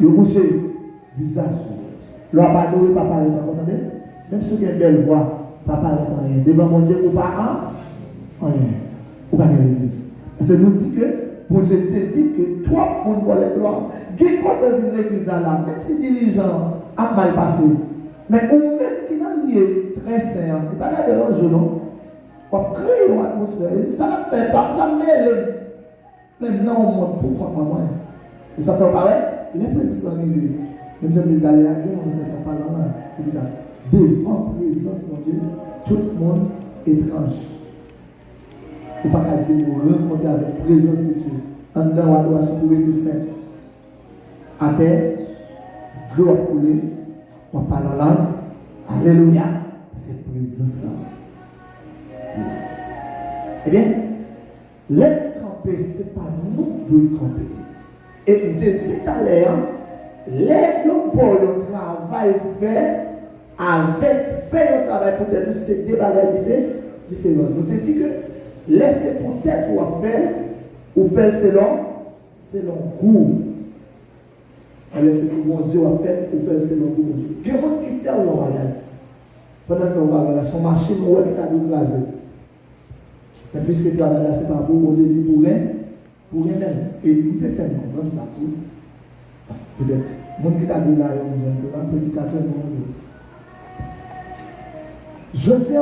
Vous bougez visage. L'on pas de papa, vous entendez? Même si vous avez une belle voix, papa n'est rien. Devant mon Dieu, ou pas rien. Ou pas l'église. Parce que nous dit que, bon Dieu dit que toi, on doit les gloires. Qui quoi de l'église là, même si dirigeant a mal passé, mais ou même qui n'a lié très sain, il pas de l'enjeu non. On crée une atmosphère, ça fait pas, ça mêle. Même non, on monte pour prendre moi. Et ça fait pareil, les présences arrivent. Même si on est allé à la guerre, on ne pas là, il dit ça. Devant la présence de Dieu, tout le monde étrange. Il ne faut pas dire vous rencontrer avec la présence de Dieu. En dedans, on doit se trouver tout simple. À terre, l'eau a coulé, on parle en langue. Alléluia. C'est la présence là. Eh bien, les camper, ce n'est pas nous qui devons camper. Et je dis tout à l'heure, les pour le travail fait, avec fait le travail peut-être, c'est des bagages différents. Nous te dit que laissez peut-être ou faire, ou faire selon goût. Laissez que mon Dieu va faire, ou faire selon goût. Il y a des gens qui font leur bagage. Pendant que on va son machine, on va écraser. Mais puisque tu as là, c'est pas pour donner pour rien même. Et il peut faire comprendre ça tout. Peut-être. Mon qui t'a dit là, un petit carton de mon Dieu. Je dis,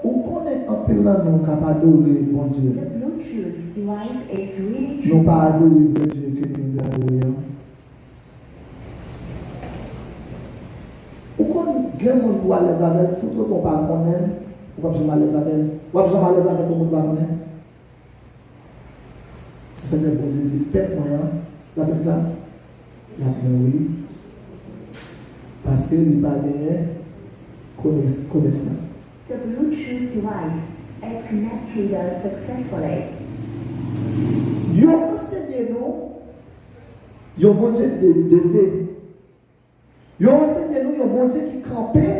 où qu'on est un peu là, nous capables d'adorer mon Dieu. Nous pas adorer le Dieu que nous adorons. Où qu'on est monde pour aller avec, tout ce qu'on parle qu'on aime, ou pas besoin d'aller avec, ou pas besoin d'aller avec tout le monde qu'on aime. Si c'est bien pour Dieu, c'est pète moyen, la fait ça, la fait oui. Parce qu'il n'y a pas de connaissance. The Bluetooth device is connected successfully. Yo enseigné nous, yo bon Dieu de fait. Yo enseigné nous, yo bon Dieu qui campait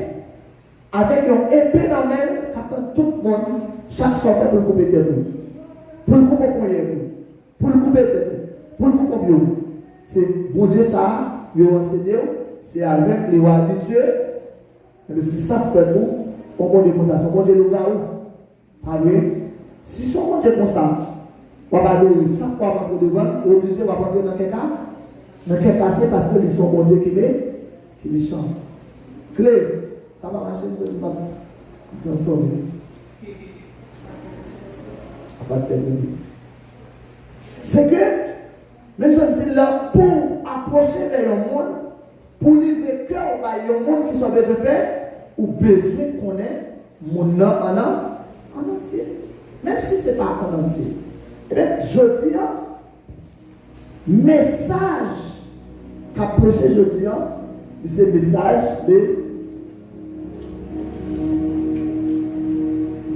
avec une épée dans la main, attend tout le monde, chaque soir pour le couper tête, pour le couper pour le couper tête, pour le couper bio. C'est bon Dieu ça, yo enseigné, c'est avec les rois habitués, et c'est ça fait nous. On peut dire comme ça, son bon Dieu le gars où? Si son bon Dieu comme ça, on va dire, chaque fois qu'on devant, on est obligé de rentrer dans quel cas? Dans quel cas c'est parce que c'est son bon Dieu qui les change. Clé, ça va marcher, ça va transformer. C'est que, même si on dit là, pour approcher vers le monde, pour livrer cœur au monde qui soit besoin de faire, ou besoin qu'on ait mon nom en entier. Même si ce n'est pas en entier. Eh bien, je dis, message qu'approcher, je dis, c'est le message de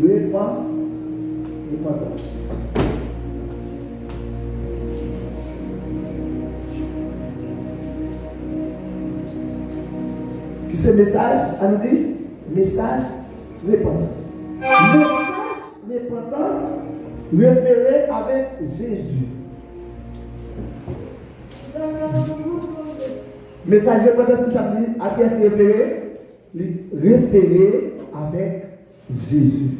repentance. Ce message, à nous dire, message repentance. Message repentance référé avec Jésus. Message repentance, ça veut dire à qui est-ce référé? Référé avec Jésus.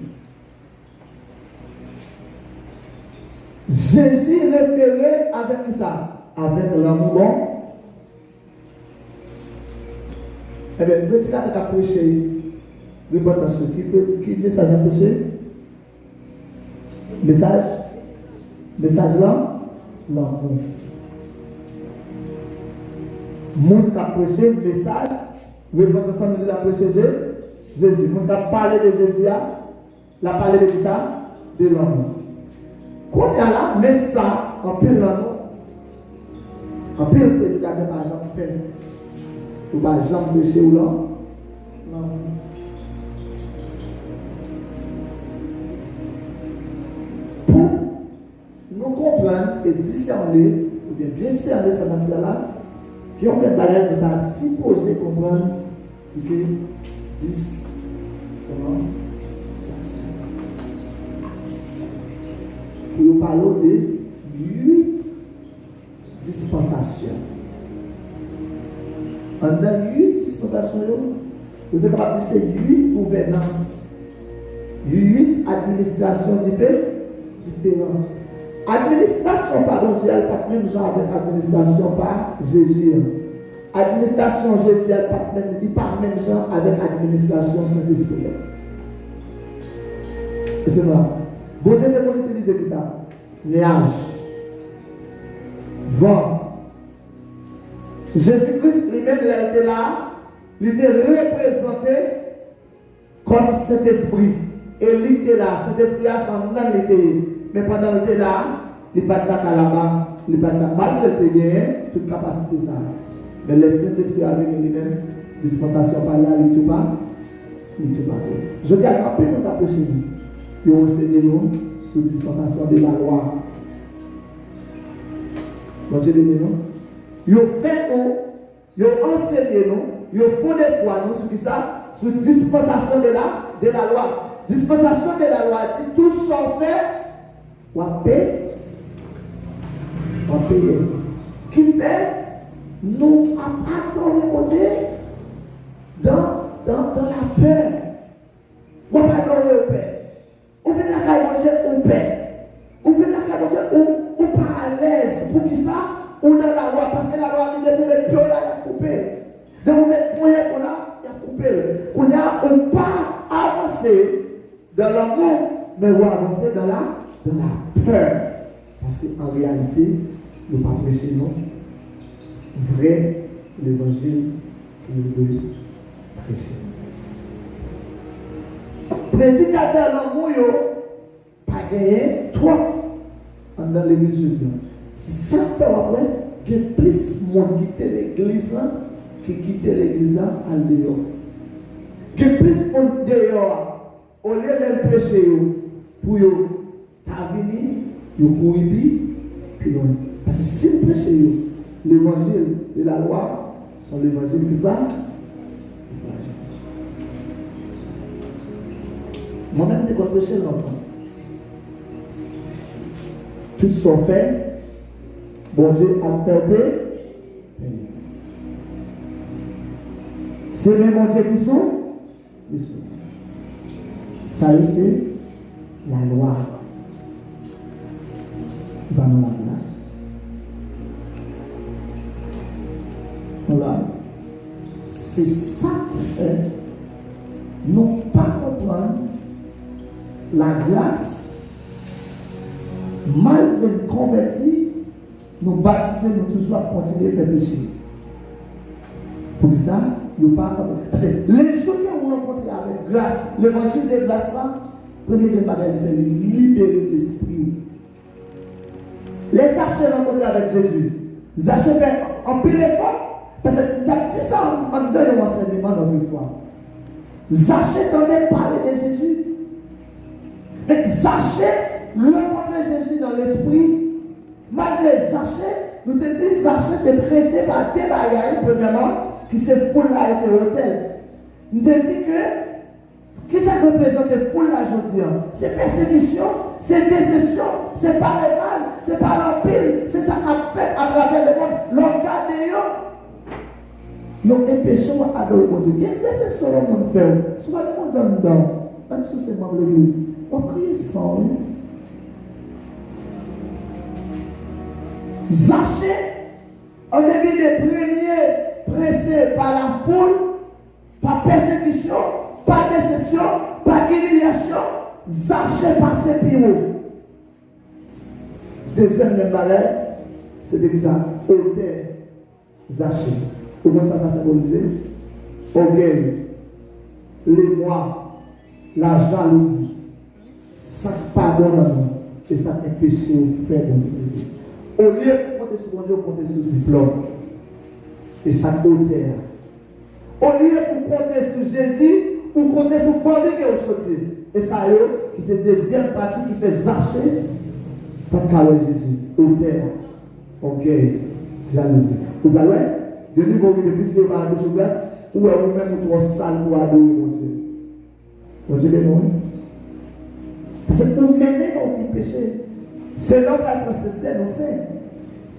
Jésus référé avec ça? Avec l'amour bon. Eh bien, le petit gars qui a prêché, repentance, qui message a prêché? Message là? L'amour. Moun qui a prêché, message, repentance, nous dit la prêché Jésus. Moun qui a parlé de Jésus, la parlé de ça? De l'amour. Quand il y a là, mais ça, en pile l'amour, en pile petit gars qui n'a pas jamais fait. Ou pas jamais péché ou là? Non. Pour nous comprendre et discerner, ou bien cerner cette affaire-là, qui ont des bagages de ta supposé comprendre, ici, 10, comment ça se fait. Pour nous parler de 8 dispensations. dans 8 dispensations, vous êtes capable de dire 8 gouvernances, 8 administrations différentes. Administration par Dieu, elle pas même genre avec administration par Jésus. Administration Jésus, elle pas même genre avec administration Saint-Esprit. C'est vrai. Bon Dieu, c'est utiliser ça. Nuage, vent. Jésus-Christ lui-même, il était là, il était représenté comme cet esprit. Et il était là, cet esprit a son nom, il était. Mais pendant qu'il était là, il n'est pas de là-bas, il n'est pas de malgré qu'il ait toute capacité ça. Mais le Saint-Esprit avec lui-même, dispensation par là, il ne tout pas. Je dis à peu nous approcher nous. Ils ont enseigné nous sur la dispensation de la loi. Donc je dis nous. Ils ont fait nous, ils ont enseigné nous, ils ont fondé foi nous sur ça, sur la dispensation de la loi. Dispensation de la loi dit tout ce qu'on fait, on paye. Qui fait nous abandonner mon Dieu dans la peur. On va adorer au Père. On vient la caille manger au Père. On vient la caille manger ou pas à l'aise. Pour qui ça? Ou dans la loi. Parce que la loi dit de nous mettre pied là, il a coupé. De nous mettre moyen qu'on a, il a coupé. On a pas avancé dans l'amour, mais on avancer dans la peur. Parce qu'en réalité, nous ne pas prêcher non vrai l'évangile que nous devons prêcher. Prédicateur l'amour, pas gagné trop dans l'église de Dieu. Si ça fait après, il y a plus de monde qui quitte l'église qui quitte l'église à dehors. Il y a plus de monde dehors, au lieu de prêcher pour venir, vous courez puis loin. Parce que si vous prêchez l'évangile de la loi, c'est l'évangile qui va. Moi-même, je vais prêcher longtemps. Tout ce qu'on fait, bon Dieu a fait. C'est même mon Dieu qui sont. Ça, c'est la loi. Dans la glace. Voilà. C'est ça qui fait non pas comprendre la glace, malgré converti, nous baptisons, nous toujours continuer à faire péché. Pour ça, nous pas. Parce que les gens qui ont rencontré avec grâce, l'évangile de grâce là, premier de bagage, il fait libérer l'esprit. Les Zachée rencontrés avec Jésus. Zachée fait un peu d'effort. Parce que tu as dit ça en donnant un enseignement dans une foi. Zachée t'entendait parler de Jésus. Mais Zachée rencontrait Jésus dans l'esprit. Malgré Zachée, nous te disons Zachée était pressé par des bagailles, premièrement, qui se foule là et hôtel. Nous te disons que qu'est-ce que ça représente le foule là aujourd'hui? C'est persécution, c'est déception, c'est pas le mal, c'est pas l'empile, c'est ça qu'a fait à travers le monde. L'on garde nous empêchons à adorer mon Dieu. Il y a une déception dans le monde fait. Souvent le monde donne dedans, même si c'est membre de l'église. On crie sans. Zachée, on est mis des premiers pressés par la foule, par persécution, par déception, par humiliation. Zachée passait pire. Deuxième même bagaille, c'était ça, hauteur, Zachée. Comment ça symbolisait? Orgueil, l'émoi, la jalousie, ça pardonne et ça empêche de faire de plaisir. Au lieu de compter sur mon Dieu, compter sur le diplôme et sa hauteur. Au lieu de compter sur Jésus, ou compter sur famille qui est sorti. Et ça c'est la deuxième partie qui fait Zachée par carré Jésus. Hauteur, orgueil, jalousie. Vous voyez? De lui, vous voulez plus que vous avez sur place, ou vous-même vous trop sale pour adorer mon Dieu. Mon Dieu, non. C'est pour mener au péché. C'est l'homme qui a constitué nos saints.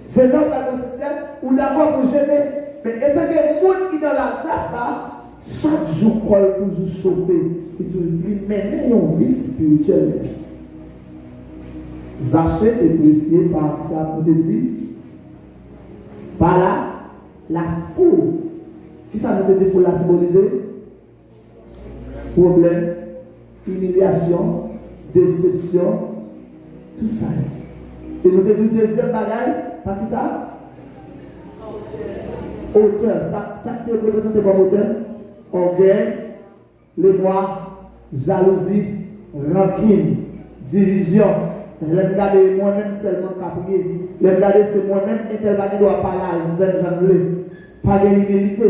C'est l'homme qui a constitué, ou d'abord pour gêner. Mais étant que le monde qui est dans la grâce là, chaque jour, colle toujours chauffé, et il mène une vie spirituelle. Zachée est apprécié par ça, on te dit, par là, la foule. Qui ça nous dit pour la symboliser? Problème, humiliation, déception, tout ça. Et nous avons dit deuxième bagaille, par qui ça? Auteur. Ça qui est représenté comme auteur? Orgueil, le moi, jalousie, rancune, division. Je vais regarder moi-même seulement caprier. Je vais regarder c'est moi-même intervalle qui doit parler à une pas de humilité.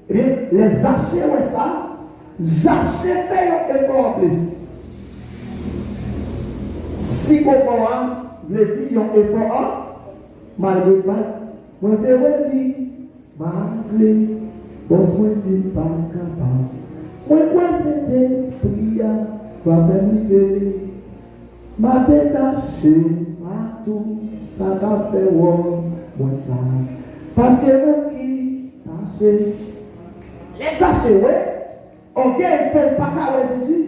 Eh bien, les achets, ouais, ça, j'achète un effort en plus. Si comment vous dites, un effort malgré pas, moi je vais dire, malgré, moi je dis pas capable. Moi, quoi cet esprit va m'aider. Ma détaché, ma tout, ça va faire moi ça. Parce que mon qui taché. Les achets, ouais, ok, fait pas qu'à Jésus.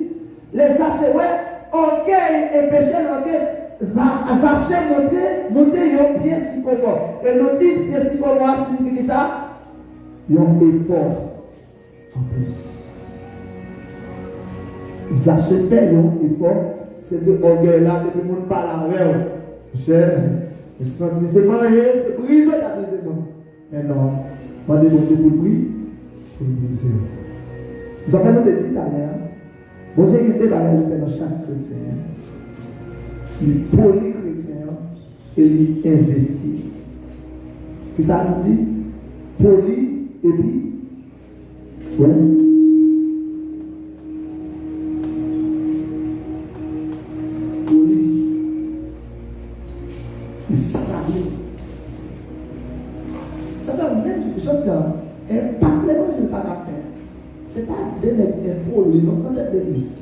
Les achets, ouais, ok, et péché, ok, achets, monter, yon pied si comment. Et nous disons, pied si comment signifie ça? Yon effort en plus. Achets, fait yon effort. C'est de orgueil là, depuis que le monde parle avec eux. Je sens que c'est marié, c'est brisé, t'as brisé non. Mais non, pas de monter pour le prix, pour le briser. Vous avez noté dit à l'heure, bon Dieu qui était dans chaque chrétien, il poli chrétien et il investit. Puis ça nous dit, poli et puis, ouais. C'est pas de l'épaule, non, dans l'église.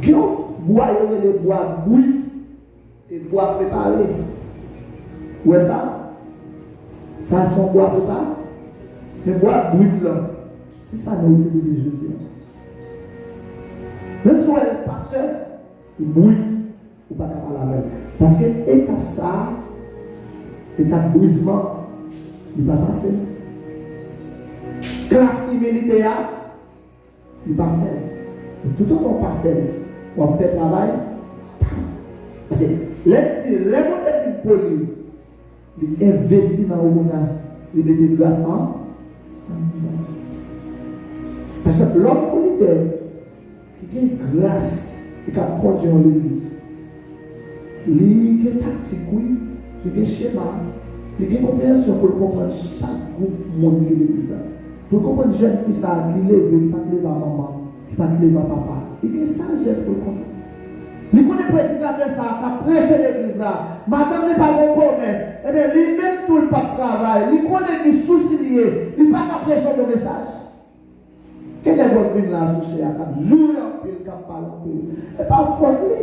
Guillaume, bois, il y a des bois bouillis et bois préparés. Où est ça? Ça, sont bois préparés. Les bois bouillis là. C'est ça nous utilisons aujourd'hui. Même si le pasteur, il bouille, ou pas parler avec. Parce que étape ça, étape brisement, il va passer. Classe humilité, il va faire. Tout le monde va faire. On va faire travail. Parce que les gens qui poli, ils investissent dans le monde, ils mettent grâce en. Parce que l'homme politique, qui a une grâce, qui a conduit dans l'église, il a une tactique, il a un schéma, il a une compréhension pour comprendre chaque groupe monde de l'église. Pour comprendre une jeune fille, ça, qui lève, il ne pas lever à maman, il ne pas lever à papa. Il a une sagesse pour comprendre. Il connaît prédicateur ça, qui a prêché l'église là. Madame n'est pas bon commerce. Eh bien, lui-même tout le pas travail. Il connaît qu'il soucie lié. Il n'a pas prêcher le message. Quel est votre vie là, souci à cap? Joue un peu, cap parle un peu. Et parfois, lui,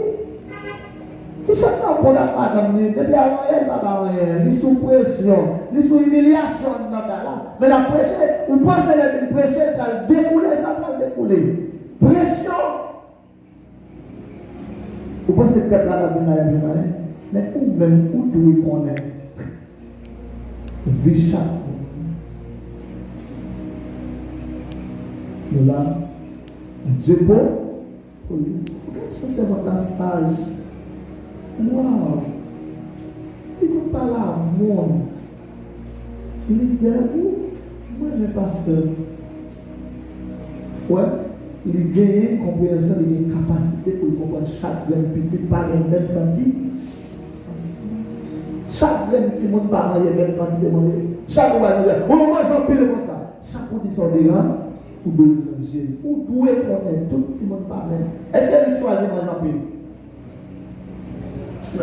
il soit pas pour la madame, depuis avant, il n'a pas rien. Il est sous pression, il est sous humiliation dans là. Mais la prêcher, vous pensez que prêcher, il va découler, ça va découler. Pression. Vous pensez que le peuple a bien, mais où même, où doit qu'on est? Vie chaque. Nous là, Dieu pour lui. Qu'est-ce que c'est votre sage? Waouh! Il ne parle à moi. Il est debout. Moi, je pasteur. Ouais. Il gagne une compréhension, il a une capacité pour comprendre chaque petit par le même senti. Chaque petit monde par la même quantité de monde. Chaque fois, on mange en pile comme ça. Chaque audition de rang, ou de manger, ou doit connaître tout le petit monde par même. Est-ce qu'elle choisit manger en pile?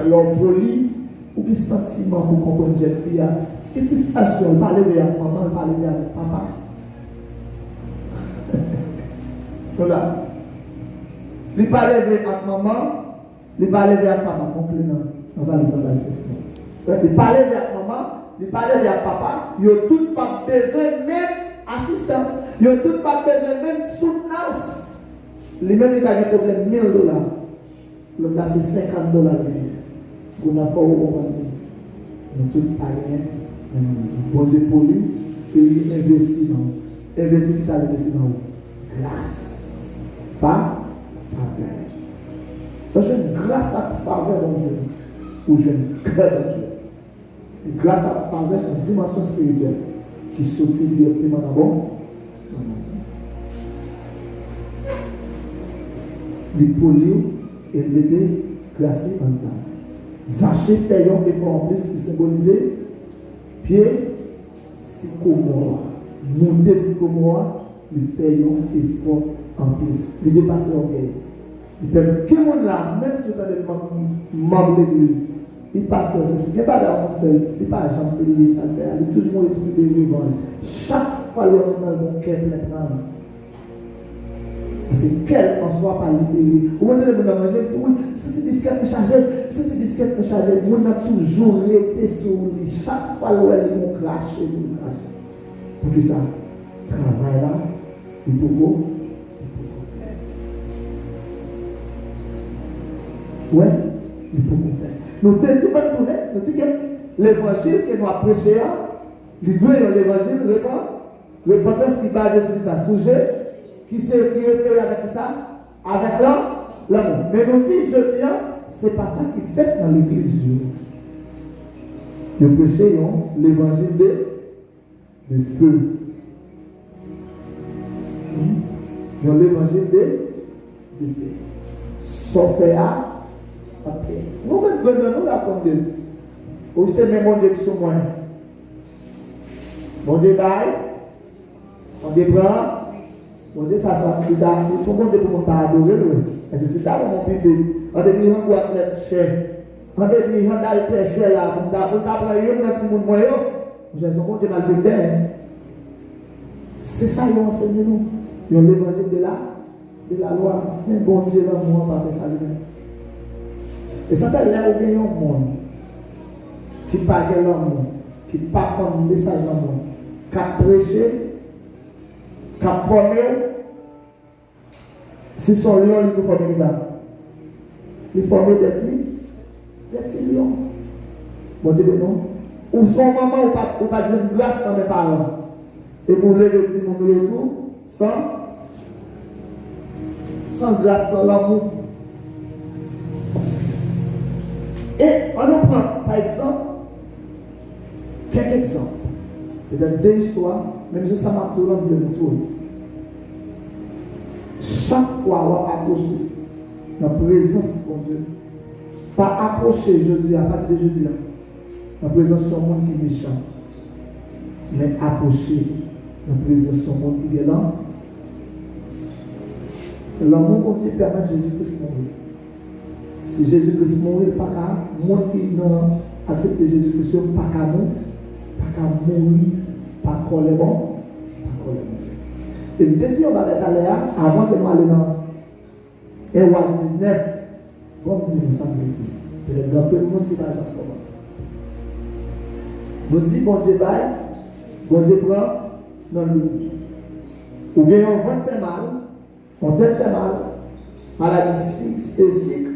L'homme poli, ou qui sentiment pour comprendre une jeune fille, qui frustration, parler avec maman, parler avec papa. Voilà. Il ne parle avec maman, il parle avec papa, complément. On va les embrasser. Il parle avec maman, il parle à papa, il n'a tout pas besoin même assistance, il n'a tout pas besoin même soutenance. Lui-même, il a des problèmes $1000. Le cas, c'est $50. Vous n'avez pas compris. Nous tout pas rien. Bon Dieu pour lui, il investit dans vous. Investit qui ça investit dans vous? Grâce. Faveur. Parce que grâce à la faveur de Dieu, ou je ne cœur de Dieu. Et grâce à la faveur, c'est une dimension spirituelle qui sortit directement dans bon. Les polios et il était classé en bas. Zaché fait un effort en plus qui symbolisait pied sycomore. Monter sycomore, il fait un effort en plus. Il dépasse l'orgueil. Il fait que mon là, même si vous êtes membre de l'église, il passe sur ceci. Il n'y a pas d'amour fait, il n'y a pas d'argent payé, ça fait. Il y a toujours l'esprit de revanche. Chaque fois, il y a un cœur plein. C'est qu'elle en soit pas libérée. Vous voyez le monde manger, oui, c'est biscuit chargé, c'est biscuit chargé. On a toujours été sur lui. Chaque fois où elle est craché, pour que ça travaille là, il faut go. Ouais, il faut qu'on fait. Nous te disons pas tourner, nous disons que l'évangile que nous avons prêché, il doit y avoir l'évangile, repentance qui est basée sur ça, sujet. Qui est fait avec ça? Avec l'amour. Mais nous disons, je dis, c'est pas ça qui fait dans l'église. Nous prêchons l'évangile de feu. L'évangile de feu. Sauf à après. Nous-mêmes, nous la comme Dieu. Ou c'est même mon Dieu qui sont moi. Mon Dieu baille. Mon Dieu prend. On dit ça, il faut bon Dieu pour pas adorer. Parce que c'est ça mon petit. On dit, on doit être cher. On dit, on doit être cher là. On doit prendre un petit monde moyen. Je suis bon Dieu malfaiteur. C'est ça, ils ont enseigné nous. Ils ont l'évangile de la loi. Mais bon Dieu, là, moi, on va faire ça lui-même. Et ça, c'est là où il y a un monde qui parle de l'amour, qui parle comme un message d'amour, qui a prêché. Qui a formé, si son lion, il peut former ça. Il forme des petits lions. Bon Dieu, non. Ou son maman, ou pas de grâce dans mes parents. Et pour lever le petit monde et tout, sans grâce, sans l'amour. Et on nous prend, par exemple, quelques exemples. Peut-être 2 histoires. Même si ça m'a toujours envie de nous tourner. Chaque fois, on va approcher la présence de Dieu. Pas approcher, je dis, à partir de jeudi, la présence de son monde qui est méchant. Mais approcher la présence de son monde qui est là. L'amour continue de permettre Jésus-Christ de mourir. Si Jésus-Christ mourir, pas qu'à monde qui n'a accepté Jésus-Christ, pas qu'à mourir. Pas coller bon, pas coller bon. Et je te dis, on va aller là, avant de m'aller dans Ewa 19, comme si nous sommes ici. Il y a un peu de monde qui va changer comment. Nous disons, bon Dieu baille, bon Dieu prend dans le lit. Ou bien on va faire mal, on te fait mal, maladie physique,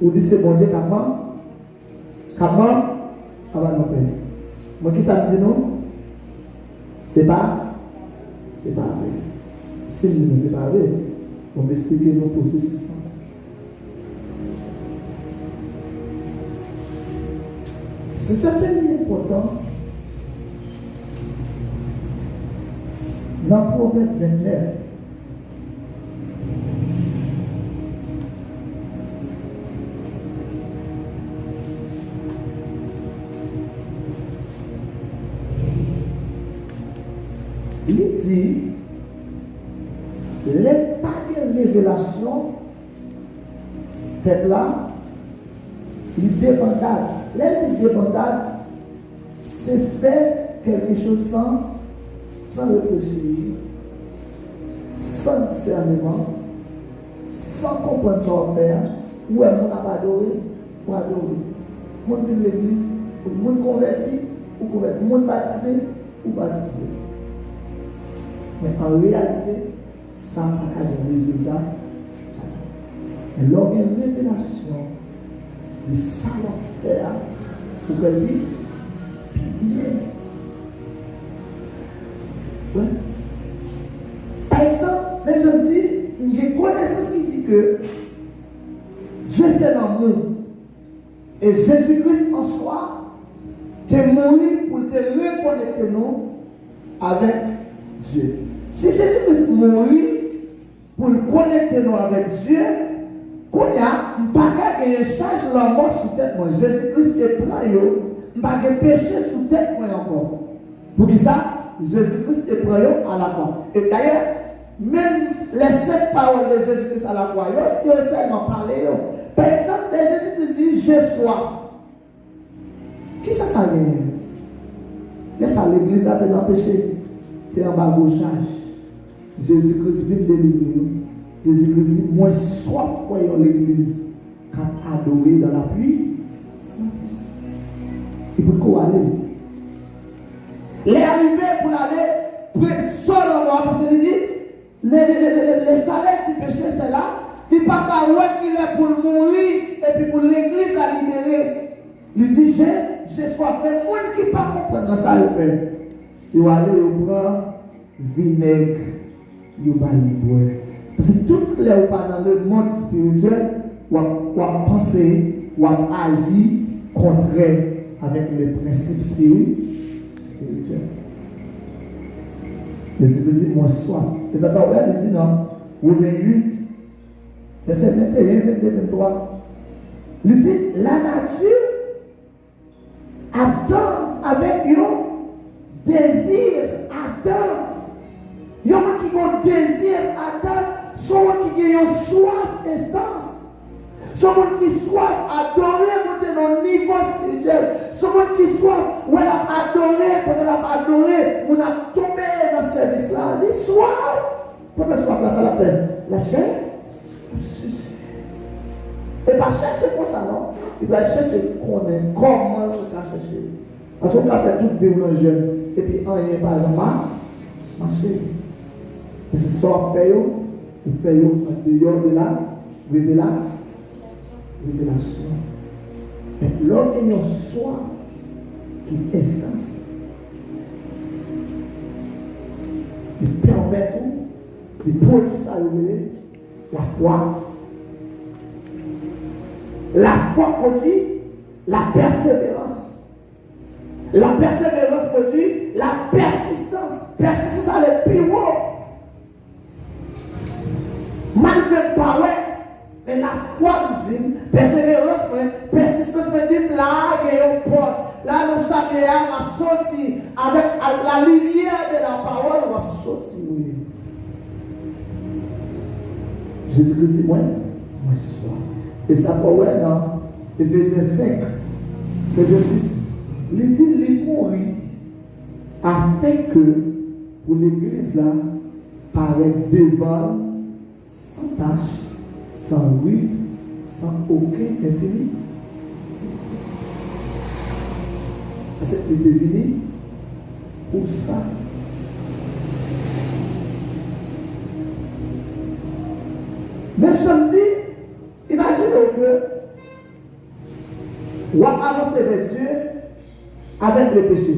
ou dit c'est bon Dieu comment, avant de paix. Moi qui ça me dit non? C'est pas vrai. Si je ne sais pas vrai, on va expliquer nos processus. C'est certainement important. Dans Proverbe 29, il dit, les pas de révélation, peuple là, il dépendade. Les dépendade, c'est faire quelque chose sans réfléchir, sans discernement, sans comprendre son faire, ou est-ce qu'on n'a pas adoré, ou adoré. Monde de l'église, monde converti, ou pouvez être monde baptisé ou baptisé. Mais en réalité, ça n'a pas de résultat. Et lors d'une révélation de savoir-faire, vous pouvez dire, ouais. Par exemple, même si il y a une connaissance qui dit que Dieu c'est l'amour. Et Jésus-Christ en soi, t'es mort pour te reconnecter nous avec Dieu. Si Jésus-Christ mourit pour connecter nous avec Dieu, qu'on y a, pas qu'à charge la mort sous tête moi. Jésus-Christ est prêt, pas de péché sous tête moi encore. Pour dire ça, Jésus-Christ est prêt à la croix. Et d'ailleurs, même les 7 paroles de Jésus-Christ à la croix, il y a seulement parlé. Par exemple, Jésus-Christ dit j'ai soif. Qui ça vient? Qu'est-ce que l'église a été empêché? C'est un bagouchage. Jésus-Christ vient de délivrer. Jésus-Christ dit moi soif pour l'église quand adoré dans la pluie. Il faut quoi aller? Il est arrivé pour aller seulement parce qu'il dit les salaires du péché c'est là. Il ne peut pas qu'il est pour mourir et puis pour l'église à libérer. Il dit j'ai soif. Mais le monde qui ne peut pas comprendre ça, il fait. Il va aller prendre vinaigre, il va boire. Parce que toutes les pas dans le monde spirituel, on va penser, on va agir contraire avec les principes spirituels. Jésus dit, moi soif. Et ça t'a ouvert, il dit non. Romains 8, verset 21, 22, 23. Il dit, la nature attend avec un désir, attente. Il y a qui ont un désir, attente. Soit qui a une soif, instance. Soit qui soif, adorer, monter dans le niveau spirituel. Soit qui soif, ou elle a adoré, quand elle a adoré, on a tombé dans ce service-là. Les soif. Pourquoi soif là, ça l'a fait? La chair? Et pas chercher pour ça, non? Il va chercher comment on va chercher. Parce qu'on a fait tout vivre le jeune. Et puis, on n'est pas marcher. Et c'est ça qu'on fait, il fait en dehors de la révélation. Mais l'organisation soit qui est instance, il permet tout, il produit ça révéler la foi. La foi produit la persévérance. La persévérance produit la persistance. Persistance, c'est le plus haut. Malgré parole, mais la foi nous dit, persévérance, persistance me dit, là, il y a une porte. Là, nous savons, on va sortir avec la lumière de la parole, on va sortir. Jésus-Christ dit, moi sois. Et ça peut ouais dans Éphésiens 5, verset 6. Il dit, il mourit afin que pour l'église là, paraît devant sans tâche, sans rude, sans aucun infini. Parce qu'il était venu pour ça. Même chose dit, imaginez que on va avancer vers Dieu avec le péché.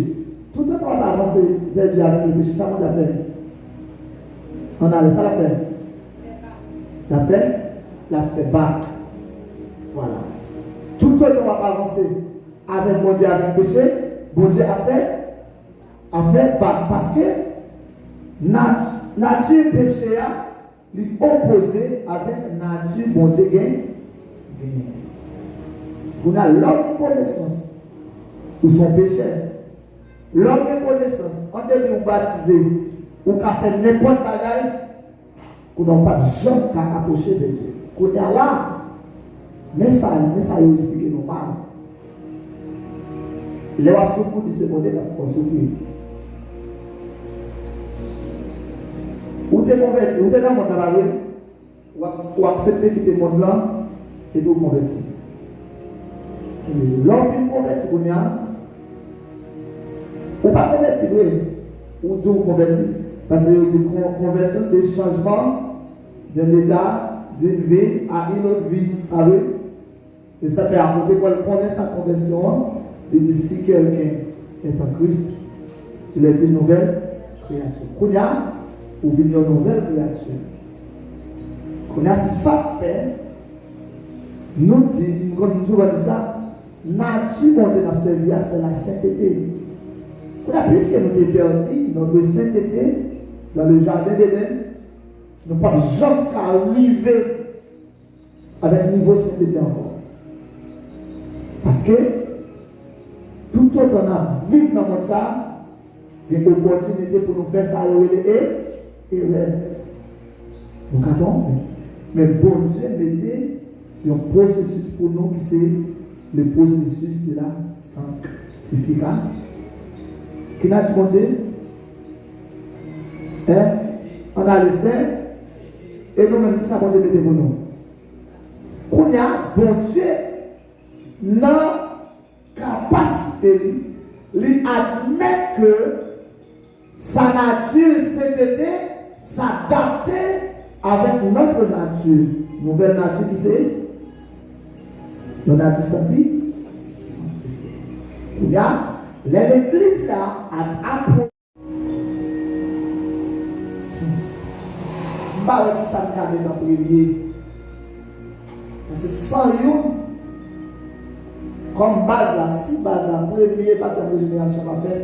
Tout le temps on va avancer vers Dieu avec le péché, ça on l'a fait. On a ça l'a fait. La fait bac. Voilà. Tout le temps on va avancer avec mon Dieu avec le péché, mon Dieu a fait bac. Parce que nature péché a opposé avec nature bon Dieu gagne. On a l'homme de connaissance ou son péché. L'homme de connaissance, on devait vous baptiser ou qu'à faire n'importe quoi bagaille, qu'on n'a pas de gens qui approcher de Dieu. Qu'on est là, mais ça y est expliqué normal. Il va souffrir de ce modèle pour souffrir. Ou tu es converti, ou tu es dans le monde là, ou accepter quitter le monde là, et vous convertir. L'homme qui convertit, Ou pas converti, oui. Ou tout converti. Parce que conversion, c'est changement d'un état, d'une vie à une autre vie. Ah oui? Et ça fait à côté qu'on connaît sa conversion. Il dit si quelqu'un est en Christ, il est une nouvelle créature. Kounia, ou vient une nouvelle créature. Kounia, c'est ça fait. Nous disons, comme nous avons dit ça, nature qu'on a servi, c'est la sainteté. Puisque nous avons perdu notre sainteté dans le jardin d'Éden, nous ne pouvons jamais arriver avec un niveau de sainteté encore. Parce que tout autre on a vécu dans le monde, il y a une opportunité pour nous faire ça et nous attendons. Mais bon Dieu mettait un processus pour nous qui c'est le processus de la sanctification. Qui n'a dit bon Dieu? On a le Saint et nous-mêmes qui savons de pour nous. Qu'on a bon Dieu dans capacité d'admettre que sa nature s'était s'adapter avec notre nature. Nouvelle nature qui c'est? Notre nature sanctifiée. Regarde, l'église là a appris. Je ne sais pas si ça me met en premier. Parce que sans eux, comme base là, si base là, premier, pas de régénération à faire,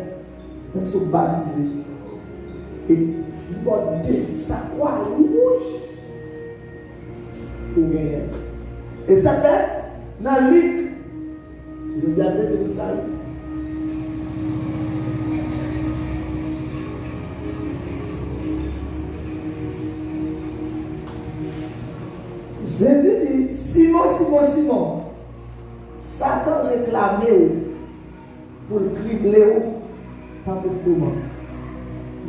on se baptiser. Et bon, ça croit rouge pour gagner. Et ça fait dans Luc, le diable de ça. Jésus dit, Simon, Satan réclamait pour le cribler tant que fou.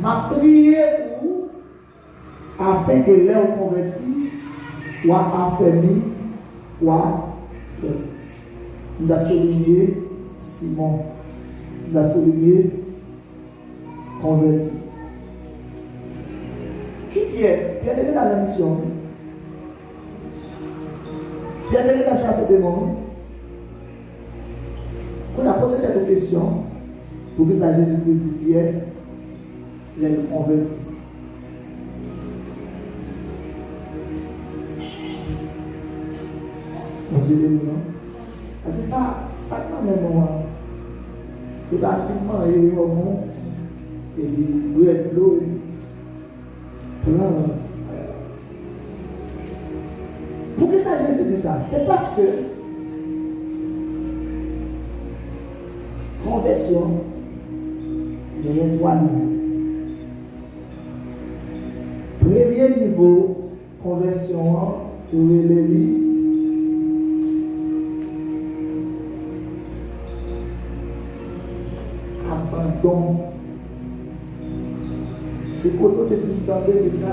M'a prié pour afin que l'air converti soit affermi, soit fait. Nous avons souligné Simon, nous avons souligné converti. Qui Pierre? Pierre est dans la mission. Pierre est dans la chasse des démons. On a posé cette question pour que ça Jésus-Christ Pierre les converti. Parce que ça quand même, il va finalement aller au monde et il va être l'eau. Pour que ça Jésus dit ça, c'est parce que conversion, il y a trois niveaux. Premier niveau, conversion, pour les lits. Abandon. C'est pour tout le temps de ça.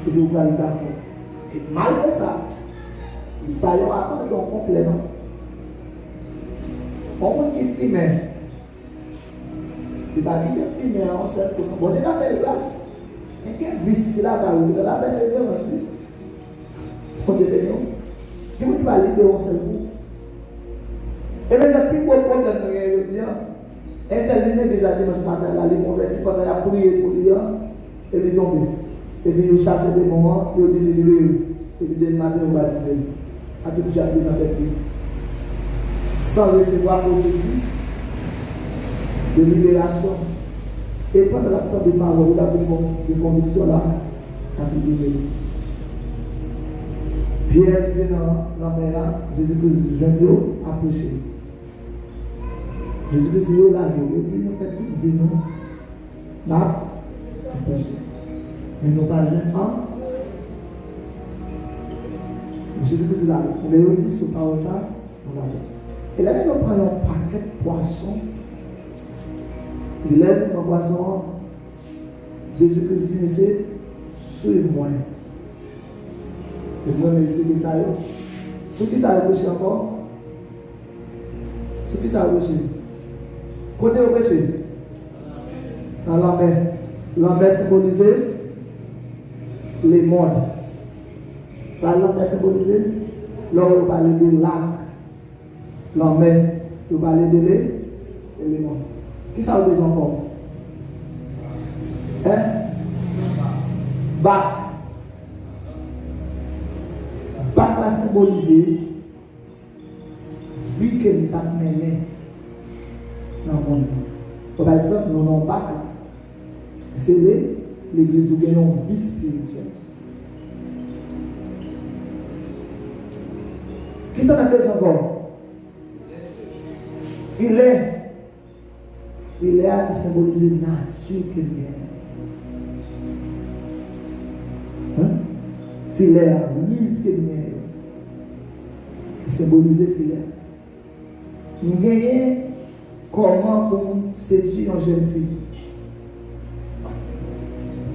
Et nous allons d'accord. Et malgré ça, il va y avoir un abandon complet. On qui filme. Il va dire filmer en cercle. Bon, il a fait grâce. Et quel vice qu'il a dans la persévérance. On te dit non. Il va libérer en cercle. Et bien, le plus gros problème de rien, intervenir des animaux ce matin, là, les convertis pendant la prière pour lui, et lui tomber. Et puis nous chasser des moments, et nous délivrer. Et puis dès le matin, nous baptiser. À tout le dans la vie. Sans recevoir processus de libération. Et pendant la temps de parole, il a de conviction là, à tout libérer. Pierre vient dans la mer, Jésus-Christ vient à prêcher. Jésus-Christ est là, il dit, nous faisons toute vie, nous, à prêcher. Mais nous pas jeunes, Jésus-Christ est là, on va dire sur parole ça, on va dire. Et là, nous prenons un paquet de poissons. Il lève un poisson. Jésus-Christ dit, c'est suis-moi. Et moi, je vais expliquer ça. Ceux qui savent prêcher encore, Ce qui ça péché. Côté au péché. Dans la mer. La mer symbolisait les mondes. Ça, la mer symbolisait. Là, on parle de lac. La mer, on parle de l'élément. Qui ça veut dire encore? Hein? Bac. Bac la symboliser vie que nous avons mené dans le monde. Par exemple, nous avons bac. C'est l'église où nous avons une vie spirituelle. Qui ça n'a pas encore? Filet. Filet qui symbolise la nature que nous avons. Filet à l'île que nous avons. Qui symbolise filet. Nous avons comment pour séduire une jeune fille.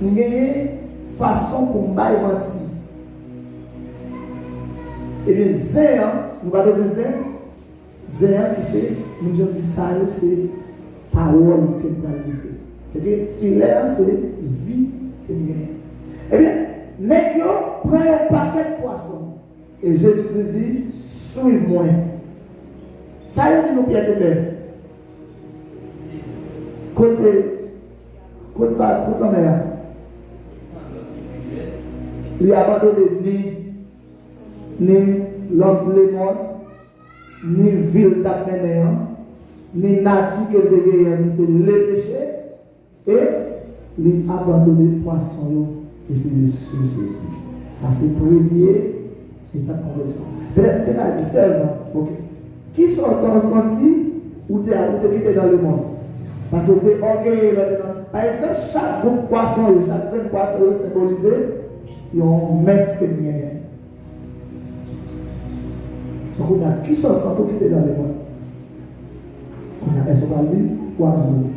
Nous avons façon pour nous mentir. Et bien, zéan, nous avons besoin de zéan. Zéan, qui c'est, nous avons dit ça, c'est parole que nous avons dit. C'est que filet, c'est vie que nous avons. Eh bien, les gens prennent un paquet de poissons. Et Jésus-Christ dit, suivez-moi. Ça y est, nous Pierre de faire. Côté la mer. Il a abandonné ni l'homme de monde, ni ville d'Apménéa, ni nature que de c'est le péché, et il a abandonné le poisson et il est sur Jésus. Ça c'est premier état de conversion. Peut-être que tu as dit seulement, ok. Qui sont ressentis ou tu es dans le monde? Parce que tu es orgueilleux maintenant. Par exemple, chaque groupe poisson, chaque grain de poisson symbolisé, ils ont un messe que nous avons. Donc, on a qui sont ressentis qui est dans le monde? On a escalier ou amour.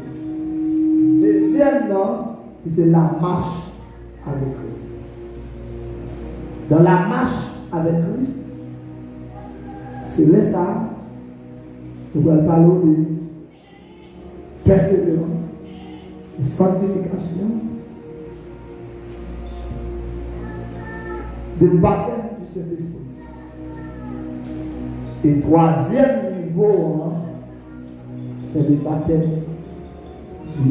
Deuxième nom, c'est la marche avec Christ. Dans la marche avec Christ, c'est là ça. Nous allons parler de persévérance, de sanctification, de baptême du Saint-Esprit. Et troisième niveau, c'est le baptême du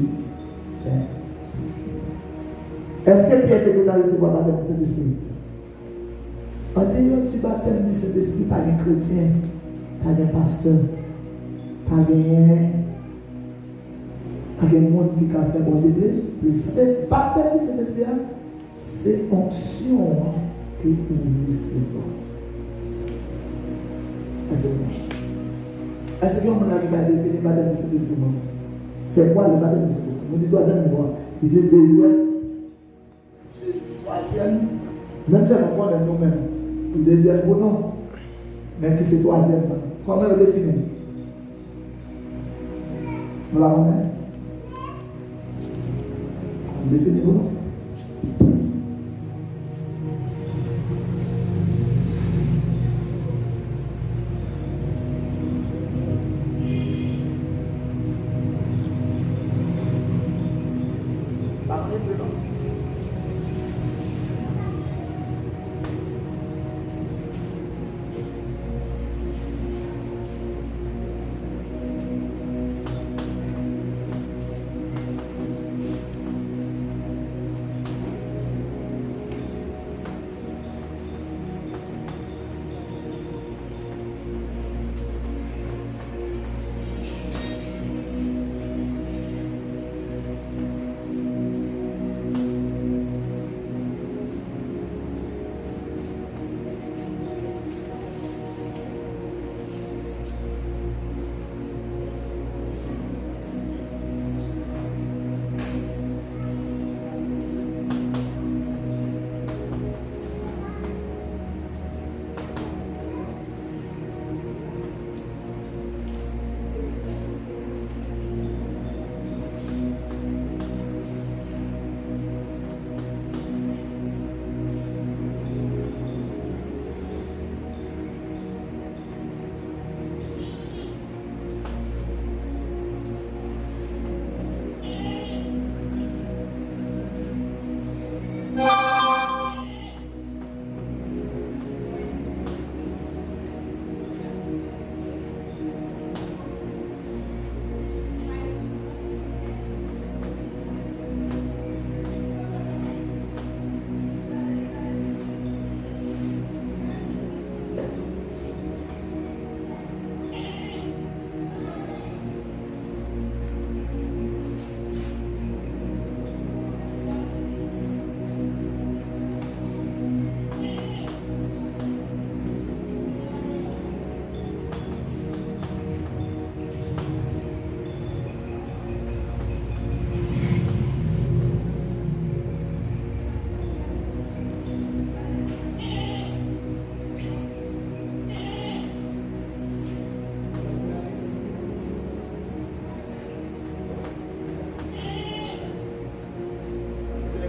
Saint-Esprit. Est-ce que Pierre était dans le baptême du Saint-Esprit? En dehors du baptême du Saint-Esprit, pas de chrétien, pas de pasteur, pas de monde qui a fait bon Dieu. C'est baptême de cet esprit, c'est onction que nous recevons. Est-ce que vous avez regardé le baptême de cet esprit? C'est quoi le baptême de cet esprit? On dit troisième niveau. Il dit deuxième, troisième. Même si on prend nous-mêmes, c'est le deuxième pour nous. Même si c'est le troisième. Comment on définit? Nous l'avons dit. On définit pour nous.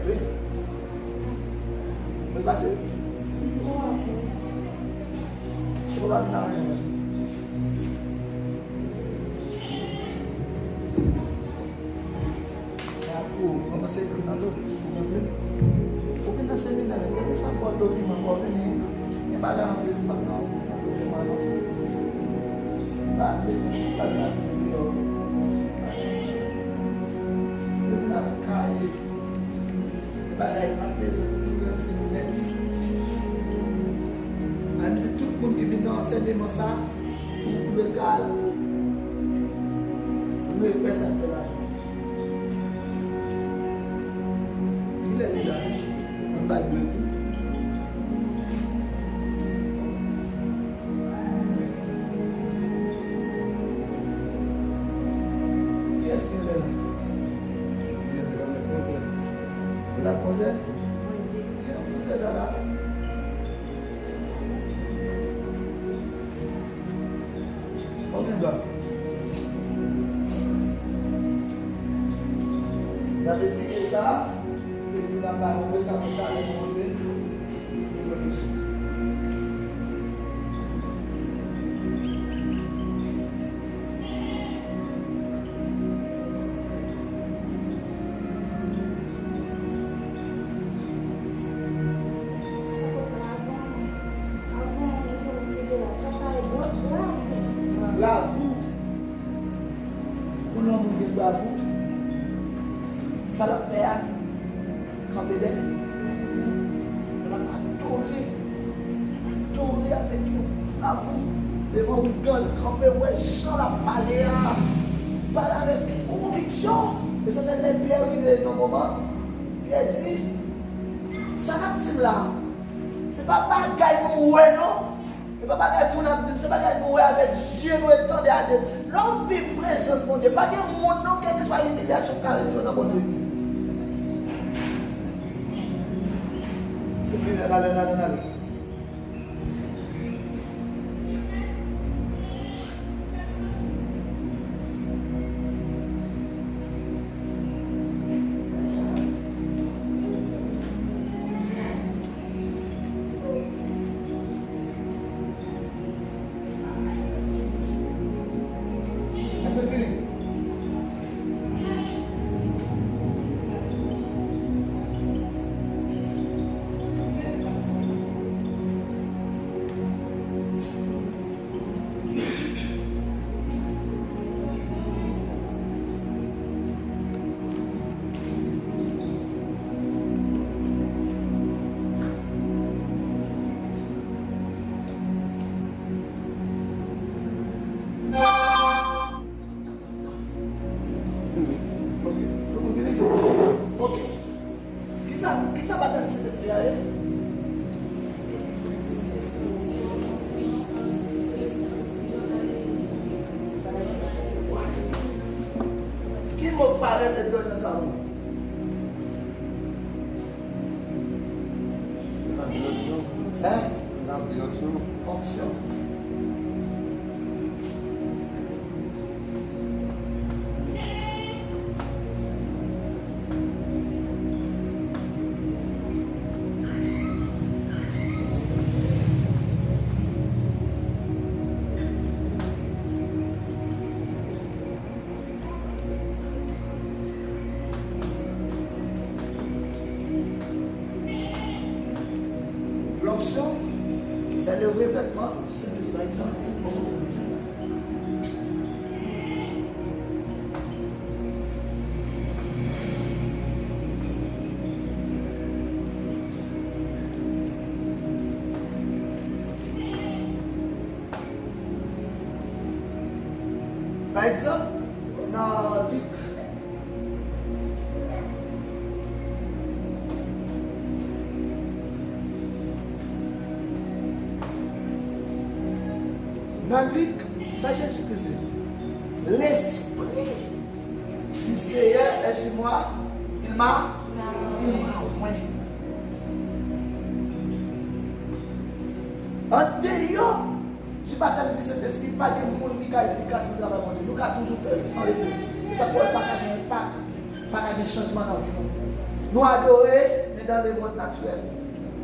Oui. Vous passez? Je vais pour commencer dans l'autre. Faut que dans ce séminaire, il y a des encore documents pour venir. Il n'y a pas d'enregistrement. Tout le monde qui vient enseigner ça, le gars, le personne de là. Il est là, on va deux. Qui est-ce qui est là? Vous la posez? Vous êtes là? Combien d'heures? Vous avez expliqué ça? Et puis là-bas, on veut comme ça, les demander. Et le mission. Bravo. Pour l'homme qui est bravo, ça l'a fait à camper d'elle. On a tourné avec nous. Bravo. Devant vous gueule, camper, ouais, sans la parler, parler avec conviction. Et ça fait les pierres arriver dans le moment. Pierre dit, ça n'a pas là. C'est pas bagaille pour ouais, non? C'est pas bagaille pour nous, c'est pas bagaille pour avec Dieu, nous étendons à Dieu. L'homme vit présence, mon Dieu. Pas de monde, non, quelle que soit l'humiliation carrée dans mon Dieu. C'est plus là. Qui ça va dans cet esprit-là? Qui me paraît d'être dans ça? Onction. L'onction, c'est le revêtement du Saint-Esprit. Par exemple, dans Luc, ça Jésus-Christ, l'Esprit du Seigneur est sur moi, il m'a oint. En dehors du baptême du Saint-Esprit, pas de monde qui est efficace dans le monde. Nous avons toujours fait sans effet. Et ça ne pourrait pas avoir un impact pas de changement dans la vie. Nous adorer, mais dans le monde naturel.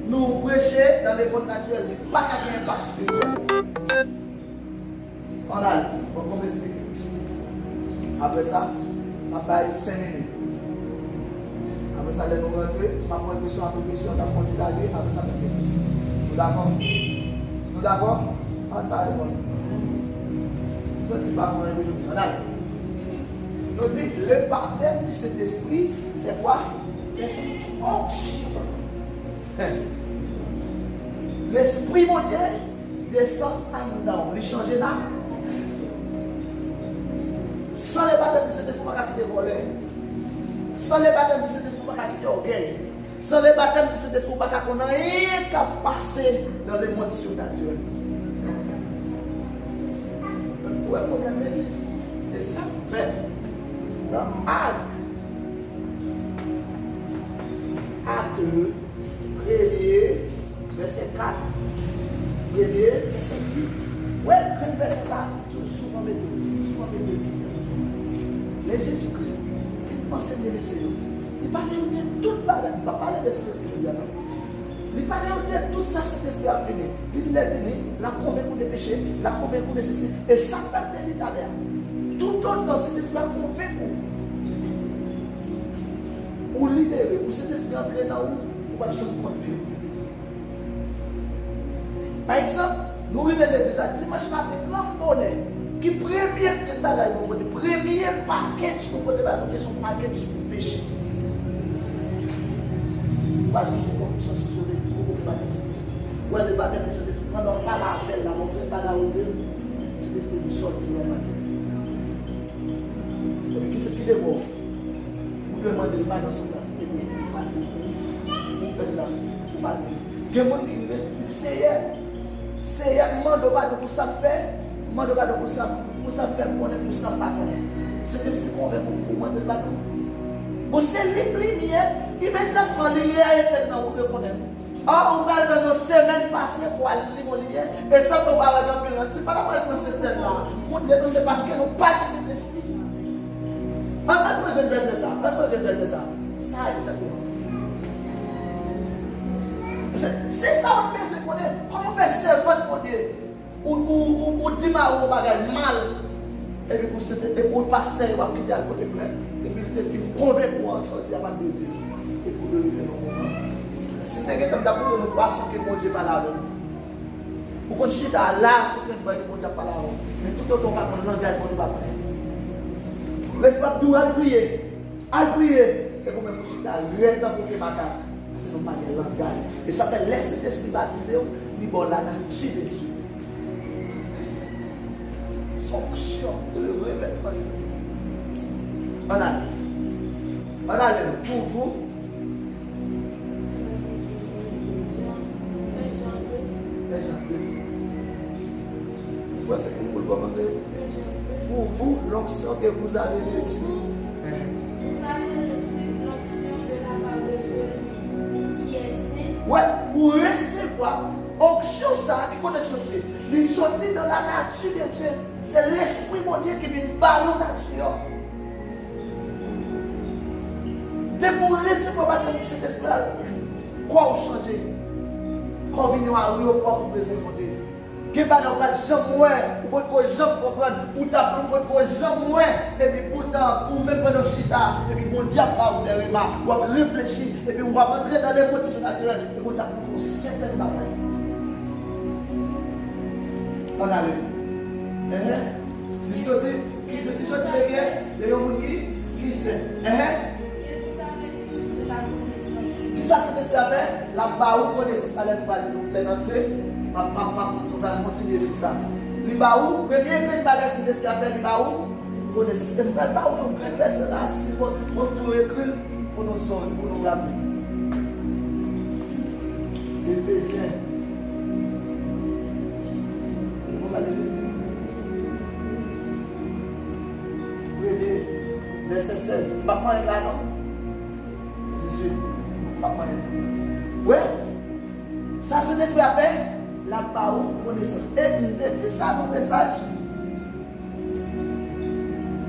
Nous prêcher dans le monde naturel, mais pas d'impact spirituel. On a, on va m'expliquer. Après ça, on va 5 minutes. Après ça, nous rentrer, on va prendre question après question, on va continuer, après ça, on va finir. Nous d'accord? Nous d'accord? On va répondre. Ça, c'est pas pour un minute. On a. Nous dit, le baptême du Saint-Esprit, c'est quoi? C'est une onction. L'Esprit mon Dieu descend en nous, il change là. Sans le baptême du Saint-Esprit, on ne peut pas quitter voler. Sans le baptême du Saint-Esprit, on ne peut pas quitter orgueil. Sans le baptême du Saint-Esprit, on ne peut pas rien qu'à passer dans le monde surnaturel. Où est le problème de l'Église? Et ça fait dans Acte 2, premier, verset 4, premier, verset 8. Ouais, quand verset ça, tout souvent mettez. Les Jésus-Christ, il enseigne les seigneurs. Il parlait de toute bagarre, il ne parlait de cet esprit. Il parlait de tout ça, cet esprit a fini. Il est venu, la convaincu des péchés, la convaincu de ceci. Et ça fait de l'Italie. Tout autant, cet esprit a convaincu. Pour libérer, pour cet esprit entrer dans vous, pour pas se conduire. Par exemple, nous vivons l'église à dimanche matin, grand bonheur, qui premier bagage pour côté, premier paquet pour côté, son paquet pour péché. Parce que nous sommes sur le baptême de Saint-Esprit. Ouais, le baptême de Saint-Esprit, quand on parle à l'appel, là, on ne peut pas la redire, c'est l'esprit du sortir dans la matin. Et puis, qui c'est qui dévore? Vous demandez le pas dans son place. Et puis, vous parlez. Vous faites ça. Vous parlez. Il y a des gens qui disent, c'est un monde pour ça faire, monde pour ça faire connaître, pour ça pas connaître. Cet esprit convainc pour moi de bateau. Vous c'est lumière, immédiatement lumière est dans vous connaître. Ah, on va dans nos semaines passées pour aller lire lumière, et ça on va dans le c'est pas la peine pour cette scène-là. Montrez-nous c'est parce que nous pas de cet esprit. On peut verser ça, ça exactement. C'est ça on peut se connaître. Comment faire servant pour Dieu? Ou dire ma bagage mal. Et puis pour passer, il va quitter à côté plein. Et puis il te fait convaincre pour en sortir à de Dieu. Et pour le vivre dans le moment. Si tu es comme d'abord une façon que mon Dieu parle avec nous. Pour qu'on chute à là, c'est que mon Dieu parle avec nous. Mais tout autant qu'on a un langage, on ne va pas prendre. Laisse-moi nous à prier. Et pour même chute à rien pour que ma carte. Parce que nous parlons de langage. Et ça fait laisser l'esprit baptisé, nous bon la nature de Dieu. Fonction de le revêtement des autres. On a pour vous. Pourquoi c'est que vous commencez? Pour vous, l'onction que vous avez reçue. Vous avez reçu l'onction de la part de celui qui est saint. Ouais, pour recevoir. Onction ça, qui connaît sortir. Il sortit dans la nature de Dieu. C'est l'esprit mon Dieu qui vient ballon nature. Dès pour recevoir baptême de cet esprit-là, quoi vous changez? Quand vous venez à l'aéroport pour présence de Dieu. Que pas de gens ou pour gens comprendre, ou t'apprendre pour gens et puis pourtant, ou même prendre chita, et puis mon diable va vous faire ou réfléchir, et puis on va rentrer dans les conditions naturelles, et vous t'apprendre pour certaines batailles. On a vu. Il sortit de l'église, de gens qui sait. Et vous avez tous de la connaissance. Qui ça c'est ce qu'on fait? La baou connaissance, allez nous les entrer. On va continuer sur ça. Libaou, premier bagage c'est ce qu'il a fait Libaou. Connaissance. Et nous allons pas une grande personne là, si on tout écrit pour nous sauver, pour nous rappeler. Éphésiens. Vous allez dire. Verset 16. Papa est là, non? 18. Papa est là. Ouais. Ça, c'est ce qu'il a fait. La parole connaissance. Et dit ça mon message.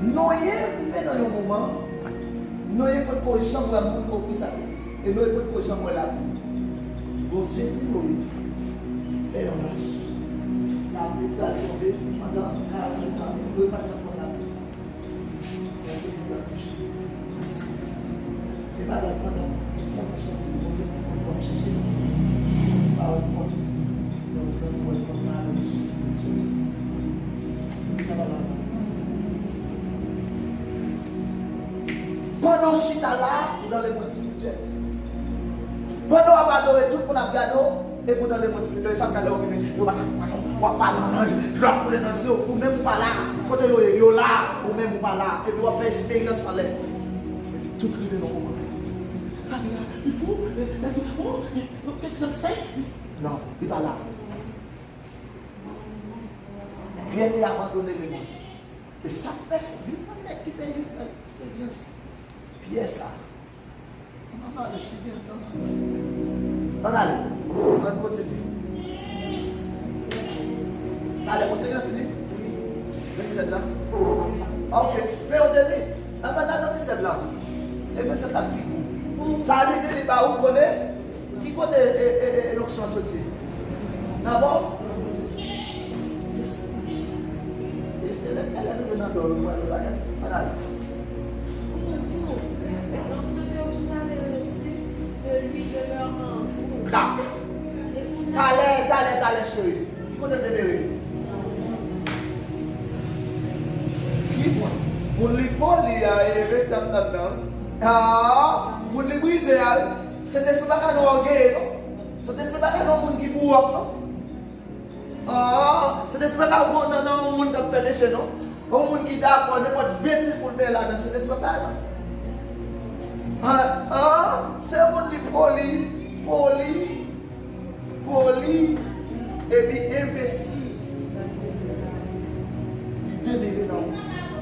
Nous y arrivons dans un moment Nous n'avons pas de correction pour offrir sacrifice. Et nous n'avons pas de correction pour la vie. Donc, c'est dit, oui, fais un marche. La pluie va tomber pendant 40 jours. Nous ne pouvons pas pour la pluie. On va toucher. Et pas pendant on va chercher. Par contre, on va ça va là. Pendant ce temps-là, dans les mondes spirituels. Pendant qu'on va adorer tout le monde a gardé, et pour dans les mondes spirituels, ça va aller au milieu. On va parler en langue, on va parler dans les yeux, ou même pas là. Quand on est là, ou même pas là. Et puis on va faire expérience en l'air. Tout rive dans le moment. Ça veut dire, il faut, qu'est-ce que c'est? Non, il n'est pas là. Pierre a abandonné le monde. Et ça fait qu'il fait une expérience. Pierre, ça. On va laisser bien temps. On allez, on va continuer. Allez, on est fini. 27 là. Ok, fais au dernier. Maintenant, 27 là. Et 27 là, ça a dit les barreaux qu'on est. Qui côté l'onction sortie? D'abord, elle est venue dans le coin de la gueule. Voilà. Donc, ce que vous avez reçu de lui demeure en vous. Là. Et vous T'allez, chérie. Qui côté de bébé? Qui moi? Pour les polis, il y a investi en dedans. Ah, pour les briser, c'est des pas qu'à nous engager, non? C'est des pas qu'à nous qui boivent, non? Ah, c'est des pas qu'à nous monde qui fait chez nous. Un monde qui d'accord, n'importe bêtise pour le faire là, c'est des pas qu'à. Ah, c'est un monde qui poli, et puis investi. Il demeure dans nous.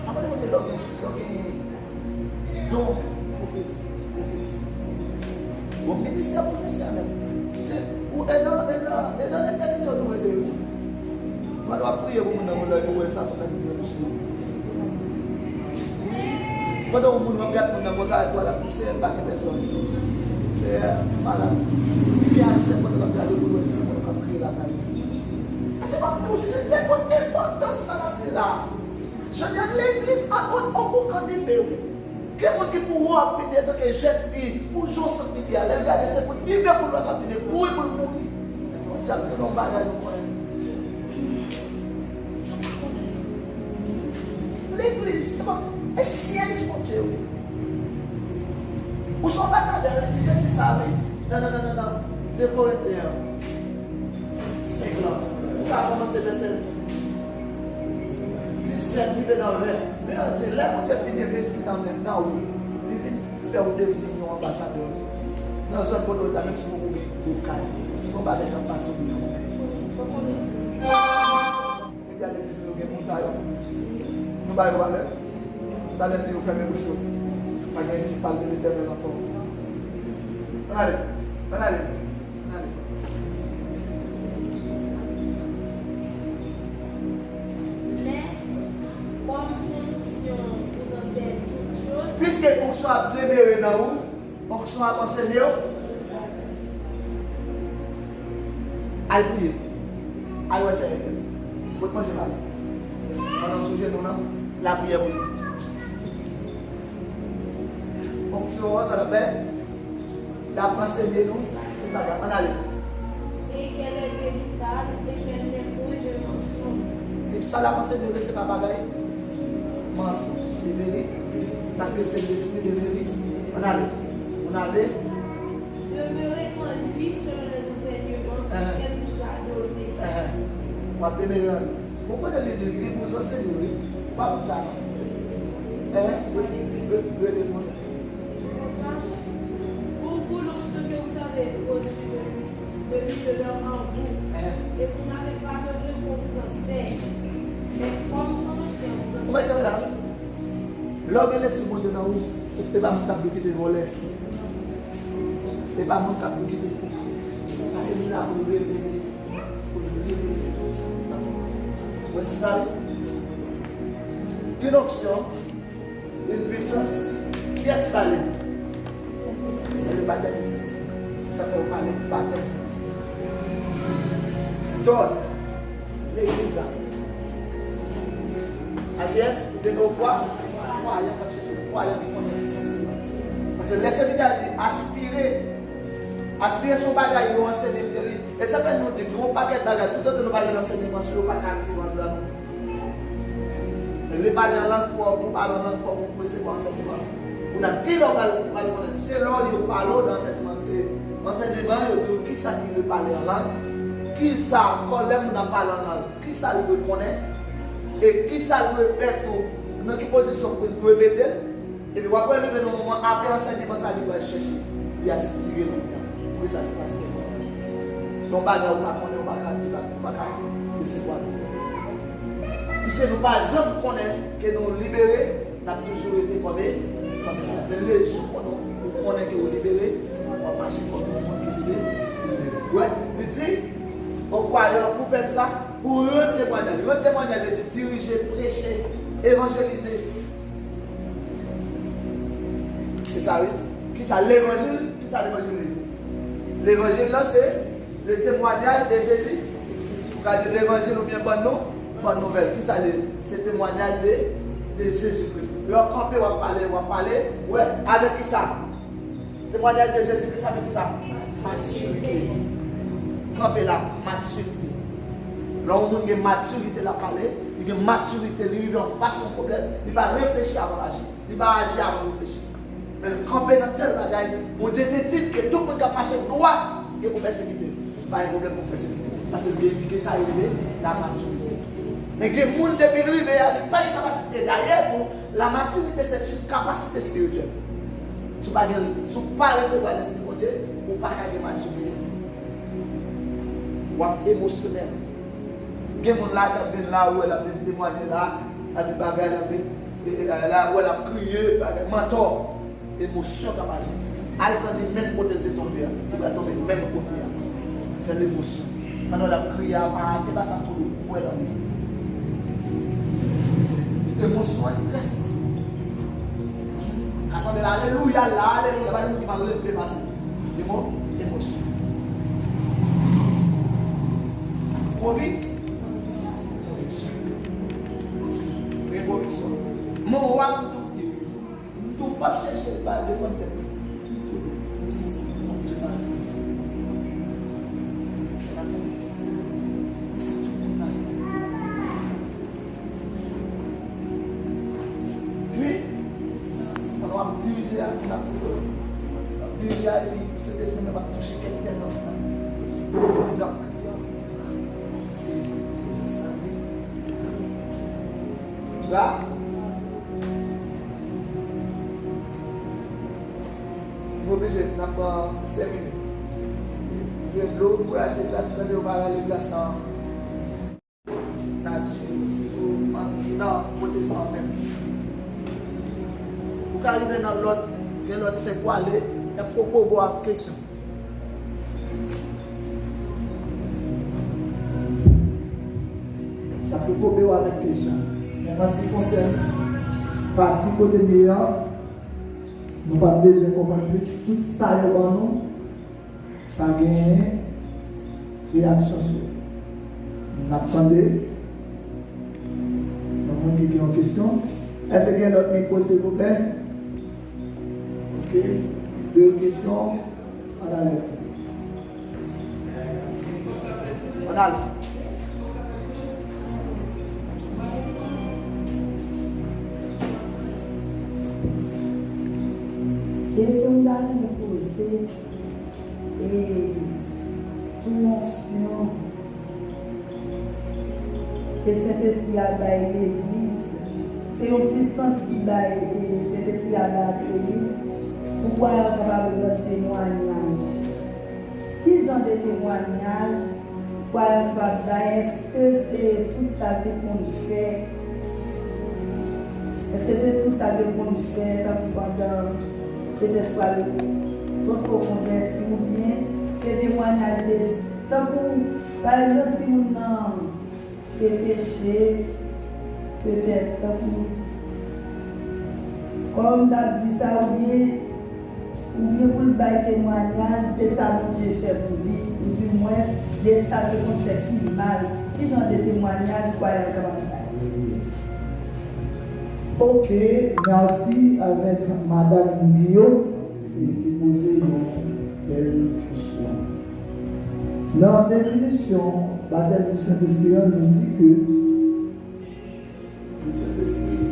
Après, on est là, donc, prophétie. Bon, ministère professionnel. C'est où est dans les territoires où est de on doit prier pour nous ça pour la vie. Pendant que nous regardons dans nos âges, c'est pas que personne. C'est malade. Qui a accès pour nous regarder pour nous c'est pour nous prier la vie. C'est pas tout, c'est important ça là. Je dis l'église a beaucoup d'effet. Quelqu'un qui pourra peut-être que jeune fille, pour jouer ce qui est à l'air, c'est pour vivre pour le rapide, pour le mourir. On va aller l'église, est siège pour Dieu. Où sont ambassadeurs, ils disent ça, oui. Non. De Corinthiens. C'est grave. On va commencer verset 17, il va dans le verset. Mais on dit, là, on a fini d'investir dans le temps où il vient faire des millions d'ambassadeurs. Dans un peu d'autre, même si on oublie le cas, si on va aller dans le passé, on va aller. Il y a l'église qui est montée. Nous allons aller. Dans les pays où on fait mes bouchons. Pas de ici, pas de l'éternel encore. Allez. Mais, comme son onction vous enseigne toutes choses, Puisque l'onction a demeuré dans vous, l'onction a enseigné, allez prier. Allez essayer. Vous pouvez manger mal. On a sujet nous, la prière pour nous. Onction, ça le fait. La pensée de nous, c'est la on allait. et qu'elle est véritable et qu'elle n'est point de mensonge. Et ça, la pensée de nous, c'est pas bagaille. Mensonge, c'est vérité. Parce que c'est l'esprit de vérité. On avait. Demeurez en lui selon les enseignements qu'elle vous a donnés. On va demeurer en lui. Pourquoi il vous enseigne? Pas comme ça. Pour vous, donc, ce que vous avez reçu de lui demeure en vous, et vous n'avez pas besoin qu'on vous enseigne, mais comme son onction vous enseigne. L'homme et l'esprit montent dans vous, et pas mon cap de quitter voler. Et pas mon cap de quitter hypocrite. Parce que nous avons révélé, pour nous révéler tout ça. Oui, c'est ça. Une onction, une puissance qui Qui est-ce qui va aller? C'est le baptême du Saint-Esprit. Ça fait parler du baptême du Saint-Esprit. Donc, l'église a. Alias, vous devez voir, croyant, pas chercher, croyant qui connaît le Saint-Esprit. Parce que laissez-nous aspirer son bagage, nous enseigner. Et ça fait nous dire, nous pas de bagage, tout le temps nous parlons d'enseignement sur le pas d'activement dans nous. Les parler en langue forte, nous parlons en langue forte, nous recevons enseignement. On a pile en parler, c'est là où nous parlons d'enseignement. Enseignement, qui ça qui veut parler en langue, qui ça, quand l'homme n'a pas en langue, qui ça le reconnaît, et qui ça le fait pour dans quelle position pour nous répéter. Et puis après, nous venons au moment après enseignement, ça lui va chercher, il a aspiré le temps. Oui, ça se passe. Donc, bagarre, on va connaître, on va c'est quoi? Puisque nous pas jamais connaître que nous libérés, nous avons toujours été comme ça. Mais les jours qu'on connaît que nous libérés, on va marcher comme nous libérés. Ouais, mais dit, pourquoi pour faire ça? Pour un témoignage. Un témoignage de diriger, prêcher, évangéliser. C'est ça, oui. Qui ça l'évangile? Qui ça l'évangile? L'évangile là, c'est le témoignage de Jésus. Vous regardez l'évangile ou bien bonne nouvelle. Qui ça c'est le témoignage de Jésus-Christ. Leur campé, on va parler, ouais, avec qui ça? Témoignage de Jésus, qui ça fait qui ça? Maturité. Campé là, maturité. Là, on a une maturité là, parler, il y a une maturité, il va face au problème, il va réfléchir avant d'agir, il va agir avant de réfléchir. Mais camper dans tel bagaille, mon Dieu te dit que tout le monde a marché droit, il y a un problème de sécurité. Pas un problème pour sécurité. Parce que bien ça arrive, la maturité. Mais que le monde depuis lui, il n'a pas de capacité. D'ailleurs, la maturité, c'est une capacité spirituelle. Si vous ne pas recevoir l'esprit de Dieu, vous ne pas de maturité. Ou émotionnel. Il y a des gens là qui viennent là où elle a fait témoigner là, avec des bagages, là où elle a crié, mentor. Émotion qui va agir. Attendez même côté de tomber, il va tomber même côté. C'est l'émotion. Quand on a crié, on va ça pour nous. L'émotion est très sensible. Quand on est là, alléluia, il va nous parler de passer. Émotion. Conviction. Conviction. Mon roi, nous ne pouvons pas chercher le bal de fontaine. Puis, on va diriger et puis cet esprit va toucher quelqu'un d'autre. Donc, c'est ça. Là, nous sommes obligés d'avoir 5 minutes. De l'eau pour acheter place, on va aller place dans la nature, si vous dans le protestant même. Vous arrivez dans l'autre, c'est quoi aller, il y a beaucoup de questions. Il y a beaucoup de questions. Mais en ce qui concerne partie côté meilleur, nous n'avons pas besoin de comprendre plus. Tout ça, nous pas gagné réaction sur nous. Attendez. Nous avons une question. Est-ce qu'il y a d'autres micro, s'il vous plaît? Ok. 2 questions. On a l'air. On a l'air. Question d'aller me poser et sous mention que Saint-Esprit a baillé l'Église, c'est une puissance qui baille Saint-Esprit a baillé l'Église. Pourquoi on est capable de témoignage? Qui genre de témoignage? Pourquoi on est capable de est-ce que c'est tout ça qu'on fait? Est-ce que c'est tout ça qu'on fait pendant peut-être soit l'autre converti ou bien c'est témoignage de par exemple si nous avons fait péché peut-être Comme tu as dit ça, ou bien pour le bail témoignage, de ça que j'ai fait pour lui, ou du moins de ça que on fait qui mal. Qui genre de témoignage, quoi, elle est capable de faire. Ok, merci avec Madame Guillaume qui posait une belle question. Dans la définition, baptême du Saint-Esprit nous dit que le Saint-Esprit,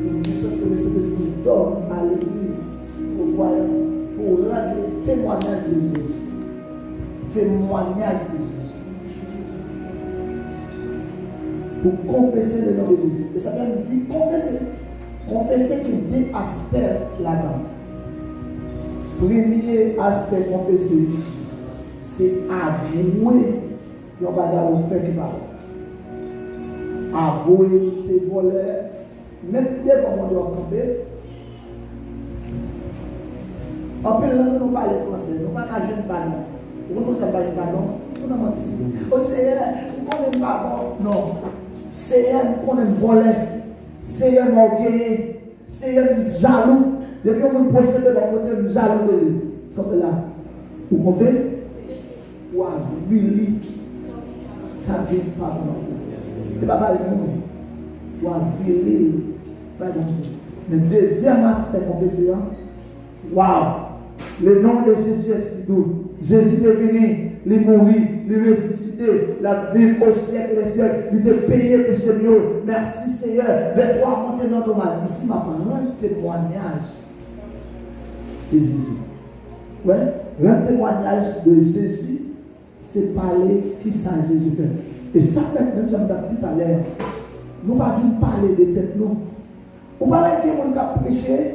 il dit que le Saint-Esprit donne à l'Église aux croyants pour rendre le témoignage de Jésus. Témoignage de Jésus. Pour confesser le nom de Jésus. Et ça veut dire confesser. Confesser qu'il y a deux aspects là-dedans. Premier aspect confesser, c'est avouer le bagage au fait qui parle. Avouer tes voleurs, même devant mon doigt camper. En plus, nous parlons français, nous ne parlons pas non. Nous ne parlons pas non. Nous avons menti. Au Seigneur, nous ne connaissons pas bon. Non. Seigneur, nous connaissons voler. Seigneur, m'orgueiller. Seigneur, nous jaloux. Depuis qu'on nous possède de mon côté, nous jaloux de lui. Sauf là, vous comprenez? Ou à lui, ça ne vient pas pour nous. Et pas parler de nous. Ou à lui, pas de nous. Le deuxième aspect confession, waouh! Le nom de Jésus est si doux. Jésus est venu, il est mort, il est ressuscité, la vie au siècle des siècles, il est payé pour ce mieux. Merci Seigneur. Vers toi, monter notre mal. Ici, ma rendre témoignage de Jésus. Ouais, rendre témoignage de Jésus, c'est parler qui ça Jésus fait. Et ça fait même, j'aime dit tout à l'heure, nous ne pouvons pas parler de tête, nous. On ne parle pas de quelqu'un qui a prêché.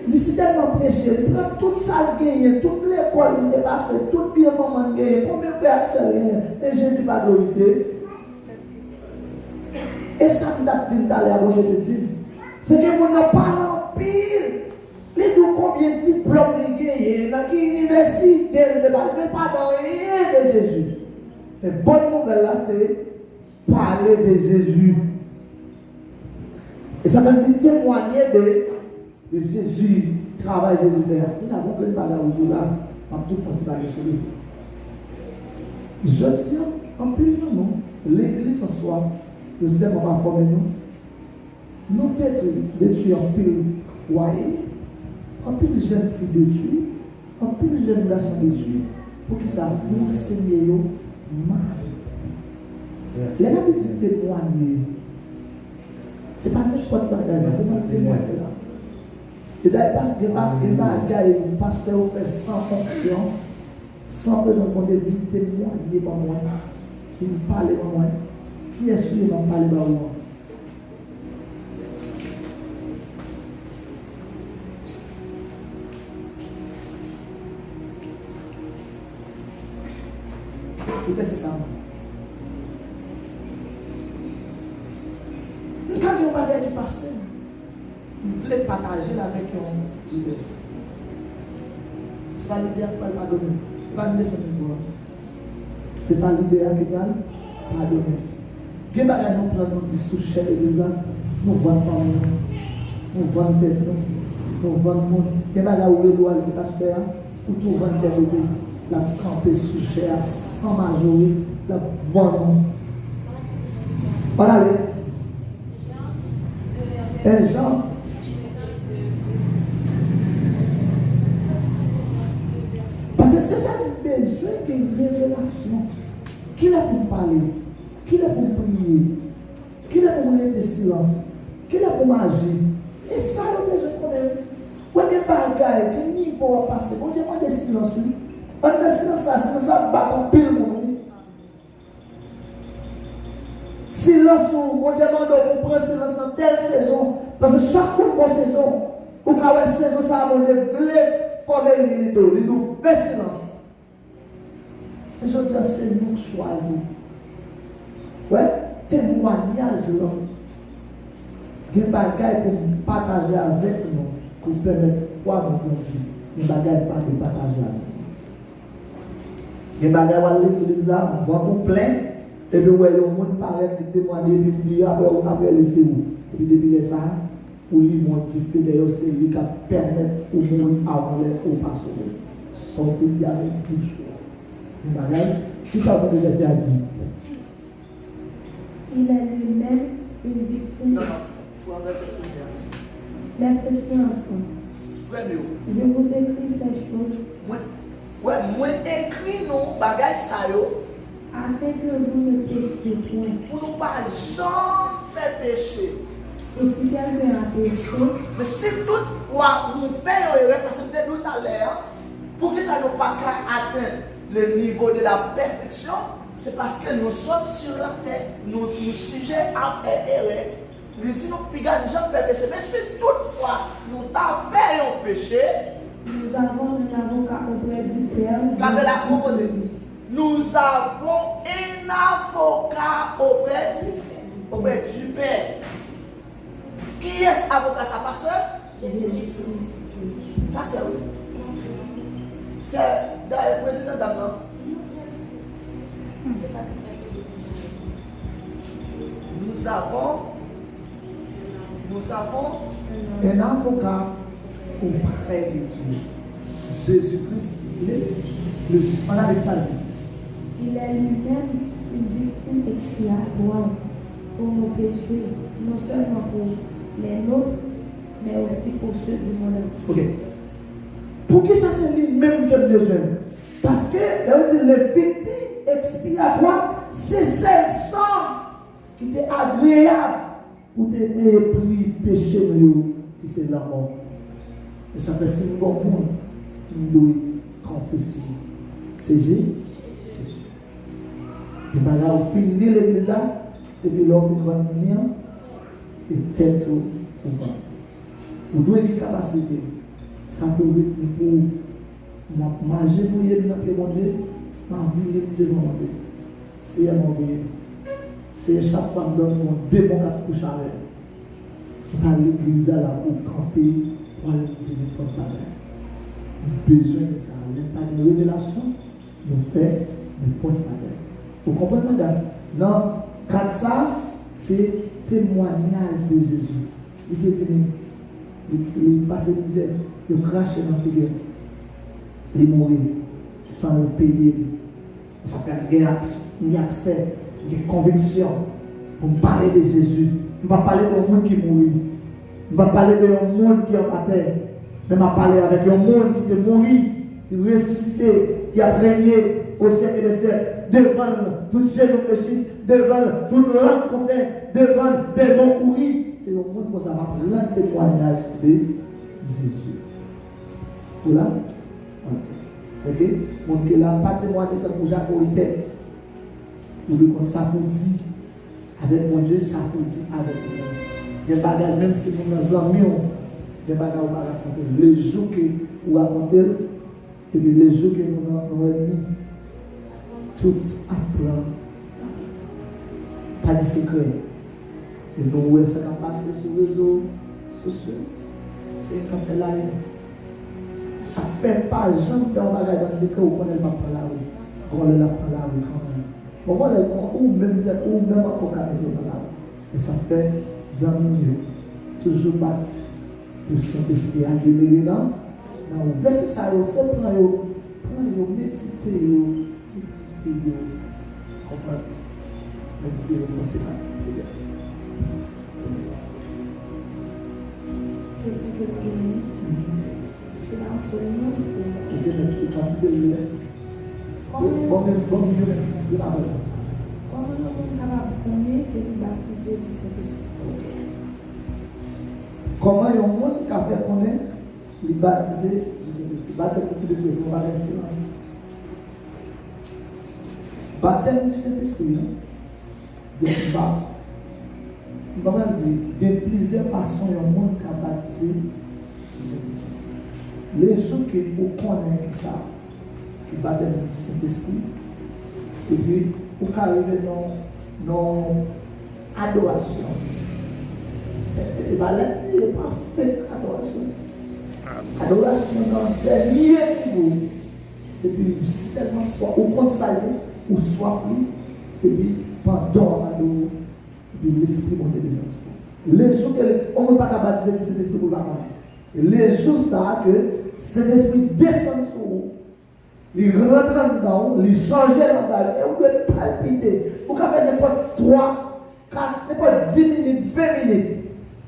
Il s'est tellement prêché, il prend toute salle gagnée, toute l'école il est passé, tout bien moment gagné, combien de frères accélérés, et Jésus va glorifier. Et ça me dit d'aller je te dis, c'est que nous n'avons pas l'empire. Les deux combien de diplômes il gagne, dans quelle université, il ne pas dans rien de Jésus. Mais bonne nouvelle là, c'est parler de Jésus. Et ça veut dire témoigner de Jésus, travail Jésus fait. Nous n'avons que le bagage aujourd'hui là, en tout fond, pas sur lui. Je dis, en plus, non, l'église en soi, le système va former nous. Nous détruire en pile foyer, en pile jeune fille de Dieu, en pile jeune garçon de Dieu, pour qu'ils ça nous enseigner mal. Les gens qui témoigner, ce n'est pas n'importe quoi bagage, on va témoigner là. Et d'ailleurs, il y a un pasteur qui fait sans fonction, sans présenter de vie, témoigner par moi, qui me parle par moi, qui est sûr de me parler par moi. Vous faites ça. Quand il y a un bagage qui passe, il voulait partager avec un leader. Ce n'est pas l'idéal qui va le pardonner. Il va nous laisser nous voir. Ce n'est pas l'idéal qui va le pardonner. Quel bagage nous prenons, nous disons sous chère l'église, nous voyons par nous, nous voyons tête nous voyons monde. Quel bagage où le doigt le pasteur, où tout voyons tête nous, la camper sous chère, sans majorité, la voyons. Voilà. Et Jean. Parce que c'est ça le besoin qu'il y ait une révélation. Qui est pour parler? Qui est pour prier? Qui est pour mettre silence? Qui est pour agir? Et ça, le besoin qu'on a. Où est-ce que bagaille, quel niveau va passer? On demande des silences. On met silence, ça bat en pile monde. Silence, on demande de prendre silence dans telle saison. Parce que chaque saison, ou quand la saison, ça va me former une idée, il nous fait silence. Et je dis, c'est nous qui choisissons. Ouais, témoignage là. Il y a des bagages pour partager avec nous, pour permettre foi nous grandir. Il y a des bagages pas de partager avec nous. Il y a des bagages à l'église là, on voit tout plein, et puis ouais, le monde paraît qui témoigne, et puis après le c'est où. Et puis depuis ça, pour lui modifier d'ailleurs, c'est lui qui permet au monde avant l'air au pasteur. Sortez avec bouche. Qui ça veut dire c'est à dire? Il est lui-même une victime. Non, il faut enlever cette lumière. Les petits enfants, je vous écris ces choses Moi écris non bagage ça yo afin que vous ne péchiez point. pour nous pas jamais faire péché. Et si quelqu'un a péché, Mais si toutefois nous faisons erreur, parce que c'était tout à l'heure, pour que ça ne pas atteindre le niveau de la perfection, c'est parce que nous sommes sur la terre, nous sujets à faire erreur. Il dit nous pigards, nous sommes fait péché. Mais si toutefois nous t'avons fait un péché, nous avons un avocat auprès du Père. nous avons un avocat auprès du Père. Qui est ce avocat, ça, pasteur? Pasteur, oui. C'est le président d'Amman. Nous avons un avocat auprès de Dieu. Jésus-Christ, il est le juste. On a dit ça. Il est lui-même une victime expiatoire pour nos péchés, non seulement pour les nôtres, mais aussi pour ceux du monde entier. Ok. Pour qui ça c'est lui-même qui a besoin? Parce que les victimes expiatoires, c'est celle sang qui est agréable pour te pris péché qui c'est la mort. Et ça fait 5 bon monde qui doit confesser. C'est Jésus. Et bien là, on finit l'église là, et puis là, on va venir et tête au vent. Vous devez avoir une capacité. Ça peut être pour manger pour y aller dans le monde, pour vivre devant le monde. C'est à mon vie. C'est chaque fois que nous avons deux bons couches avec. Par l'église là pour camper, pour aller dire notre parole. Besoin de ça. Nous n'avons pas de révélation, nous faisons des points de parole. Vous comprenez, madame? Non, quand ça, c'est témoignage de Jésus. Il est venu, il passe misère, il crache dans la figure, il mourit sans le payer. Ça fait un accès, une conviction pour parler de Jésus. Je ne vais pas parler d'un monde qui mourit. Je ne vais pas parler d'un monde qui est en terre. Mais je vais parler avec un monde qui est mort, qui est ressuscité, qui a régné au siècle et des siècles, devant toute chaîne de péché, devant toute langue confesse, devant des bons couris. C'est un monde qui va prendre le témoignage de Jésus. Tout là? C'est que le monde qui n'a pas témoigné comme Jacques Olivier. Ou le monde ça pour dire avec mon Dieu, ça pour dire avec moi. Des bagages, même si nous nous amis, des bagages on va raconter. Les jours que vous racontez, et puis les jours que nous avons mis, tout à plan. Pas de secret. Et nous, ça va passer sur les réseaux sociaux. C'est un fait là. Ça ne fait pas jamais faire un bagage dans ce cas où on ne va pas la rue. On ne va pas la rue quand même. Ou même encore quand même. Et ça fait des années. Toujours battre le Saint-Esprit à libérer là. Dans le verset ça, c'est prendre, méditer, comprendre. Méditer, c'est pas. Qu'est-ce que vous c'est dans ce monde. Ok, mais tu pratiques le lait. Bon, Comment nous sommes capables de connaître et de baptiser du Saint-Esprit? Comment il y a un monde qui a fait connaître, les baptiser du Saint-Esprit? Baptême du Saint-Esprit, c'est un baptême de silence. Baptême du Saint-Esprit, de pas. Nous allons dire, de plusieurs façons, il y a un monde qui a baptisé du Saint-Esprit. Les gens qui connaissent ça, qui baptême du Saint-Esprit, et puis, pour qu'arriver dans l'adoration. Et bien là, il n'est pas fait adoration. Adoration dans le dernier niveau. Et puis, si tellement soit au conseil, ou soit pris, et puis, pendant l'adoration, et puis l'esprit monte des gens. Les jours on ne peut pas baptiser le Saint-Esprit pour le baptême. Les jours ça que Saint-Esprit descend sur vous, il rentre dedans, il change l'engagement, et vous pouvez palpiter. Vous pouvez faire n'importe 3, 4, n'importe 10 minutes, 20 minutes.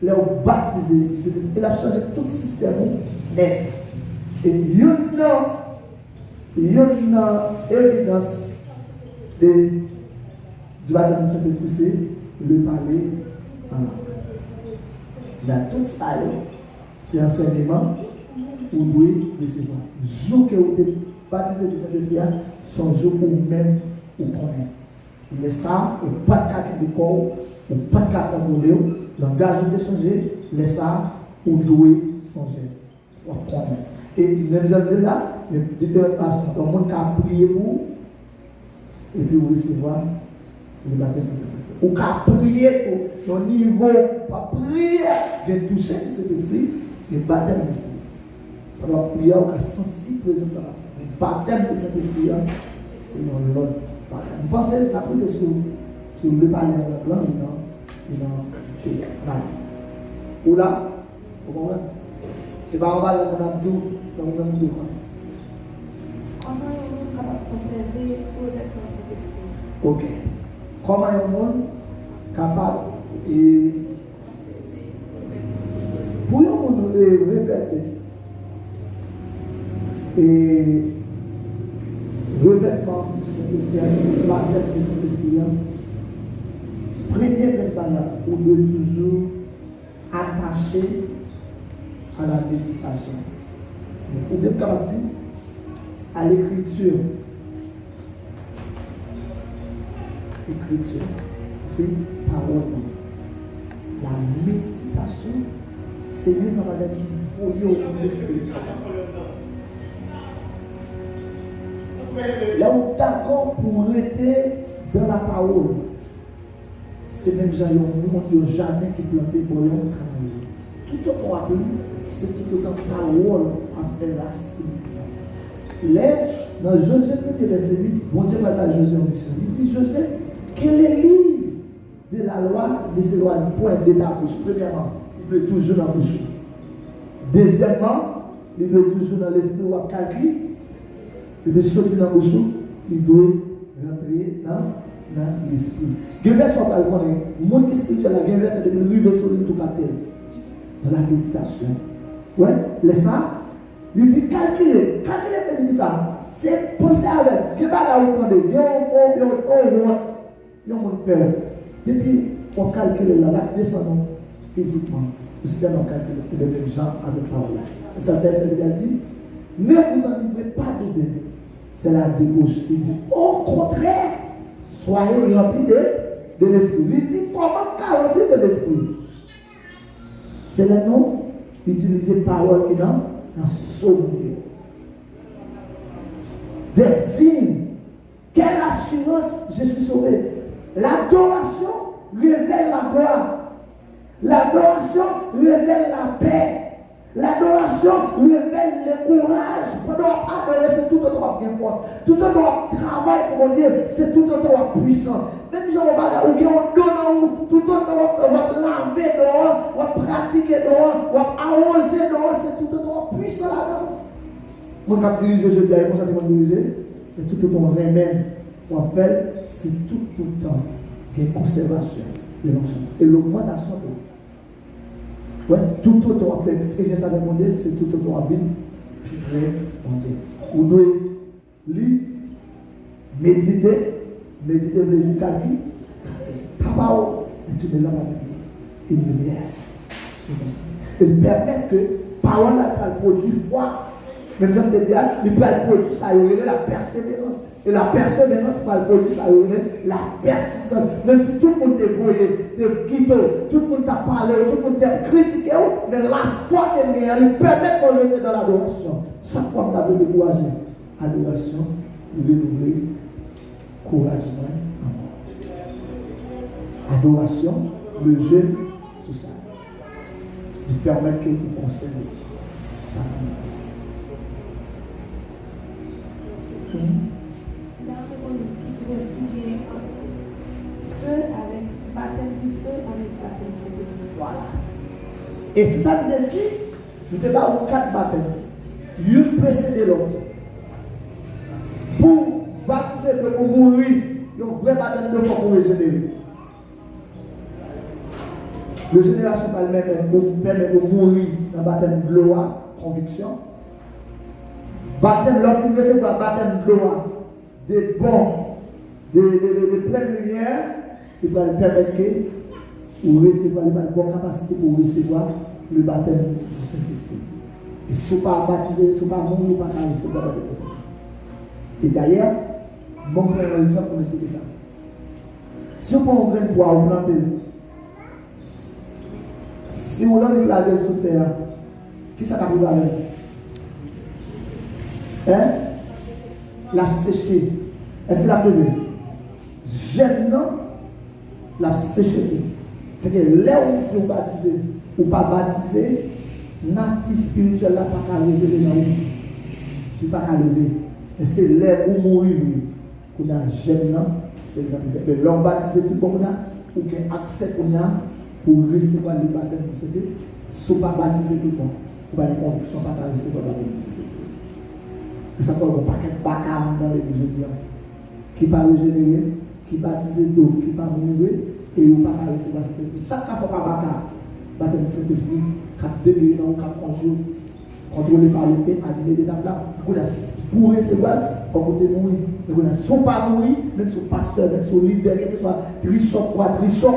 Là, vous baptisez le Saint-Esprit. Il a changé tout le système net. Et il y a une évidence du baptême du Saint-Esprit, c'est le parler en langue. Dans tout ça, c'est enseignement où vous devez recevoir. Le jour que vous êtes baptisé du Saint-Esprit, son jour où même vous connaissez. Mais ça, vous n'avez pas de cas qui décolle, vous n'avez pas de cas contrôler, le langage vous devez changer, mais ça, vous devez changer. Vous connaissez. Et même si vous là, il y a différentes façons. Donc, on a prié pour vous, et puis vous recevoir le baptême du Saint-Esprit. Ou qu'à prier au niveau, pas prier, de toucher cet esprit, le baptême du Saint-Esprit. Alors, prier, on a senti la présence de la Sainte. Le baptême du Saint-Esprit, c'est mon Lord. Vous pensez que la prière sur le parler dans la langue, ou là, vous comprenez? C'est pas en bas qu'on a tout dans le même dos. Comment est-on capable de conserver honnêtement cet esprit? Ok. Comment est-on capable de. Pour nous répéter et revêtement de cet esprit, la tête de cet esprit, première étape, on doit toujours attacher à la méditation. Ou même capable de dire à l'écriture. Écriture, c'est parole. La méditation, c'est une manière qui folie au monde esprit. Là où d'accord pour rester dans la parole, c'est même gens qui n'ont jamais planté pour l'homme. Tout ce qu'on appelle, c'est tout autant parole à faire la cible. Là, dans Josué, verset 8, bon Dieu va à Josué en mission. Il dit Josué, quel est le livre de la loi ne s'éloigne point de ta bouche. Premièrement, il doit toujours dans la bouche. Deuxièmement, il doit toujours dans l'esprit ou à calcul. Il doit sortir dans la bouche. Il doit rentrer dans l'esprit. Il y a une version par exemple, le monde spirituel, il y a une version de lui sur le tout capteur. Dans la méditation. Ouais, laisse ça. Il dit calculer, fait ça. C'est penser avec. Il n'y a pas là où attendez. Il y a un monde faire. Depuis on calcule la descend physiquement. Le système on calcule les mêmes gens avec parole. Et ça fait ce qu'il a dit. Ne vous enivrez pas de Dieu. C'est la débauche. Il dit au contraire, soyez remplis de l'esprit. Il dit comment remplir de l'esprit? C'est le nom utiliser parole qui dans sauver. Des signes. Quelle assurance je suis sauvé? L'adoration révèle la gloire. L'adoration révèle la paix. L'adoration révèle le courage. Pendant adorer, c'est tout autant bien force. Tout autant travail pour mon Dieu, c'est tout autant puissant. Même si on va ou bien on donne, tout autant on va laver dehors, on va pratiquer dehors, on va arroser dehors, c'est tout autant puissant là-dedans. Mon cap dirigé, je dis, comment ça te diriger? Et tout autant remède. On fait, c'est tout le temps qu'il y a une conservation de l'onction et l'augmentation de ouais, tout autant on fait expérience avec mon Dieu, c'est tout autant à vivre, puis vrai, mon Dieu. Vous devez lire, méditer, vous devez dire calcul, ta parole, et tu mets là une lumière. Et permettre que parole là produit foi. Même dans le diable, il peut produire ça, il y a la persévérance. Et la persévérance par le produit, ça la persistance. Même si tout le monde t'a voyé, t'a quitté, tout le monde t'a parlé, tout le monde t'a critiqué, mais la foi qu'elle est, elle permet qu'on reste dans l'adoration. Chaque fois que tu as découragé, adoration, renouveler, couragement, adoration, le jeûne, tout ça. Il permet que vous conservez ça. Feu avec baptême du feu avec baptême du Saint-Esprit. Et c'est ça qu'il dit, nous ne pas 4 baptêmes. Une précédé l'autre. Pour baptiser, pour mourir, il y a un vrai baptême de foi pour régénérer. La génération pas elle-même permet de mourir dans le baptême de gloire, conviction. Baptême, lorsqu'il recevoir baptême de gloire, de bon, de pleine lumière, il va permettre que vous recevoir la bonne capacité pour recevoir le baptême du Saint-Esprit. Et si vous ne pas baptisé, si vous ne pas mourir, vous ne pas recevoir le baptême du Saint-Esprit. Et d'ailleurs, mon frère a eu ça pour m'expliquer ça. Si vous prenez un grain de bois, vous plantez. Si vous l'avez la sous terre, qui ça va vous faire? Hein? La sécher. Est-ce que la pleuve? J'aime non? La sécher. C'est que là où vous baptisez ou pas baptisé, natif spirituel là pas qu'à lever dans vous. Il pas qu'à lever. Mais c'est là où mourir. Qu'on a j'aime non? C'est là. L'homme baptisé tout comme on a, ou qu'il accès qu'on a pour recevoir le baptême de Saint-Esprit. Si vous ne pas baptisé tout le monde, vous n'avez pas de conviction pas qu'à recevoir le baptême de Saint-Esprit. Et ça fait un paquet de bacam dans l'église aujourd'hui. Qui pas régénérer, qui baptisé d'eau, qui pas mourir, et vous ne pas recevoir cet esprit. Ça, quand on pas bacam, baptême de Saint-Esprit, qui a débuté dans le cap conjoint, contrôlé par le fait, animé des tables là, pour recevoir, il faut que vous mourir. Mais vous n'avez pas mourir, même sur pasteur, même sur leader, quel que soit trichot, quoi, trichot.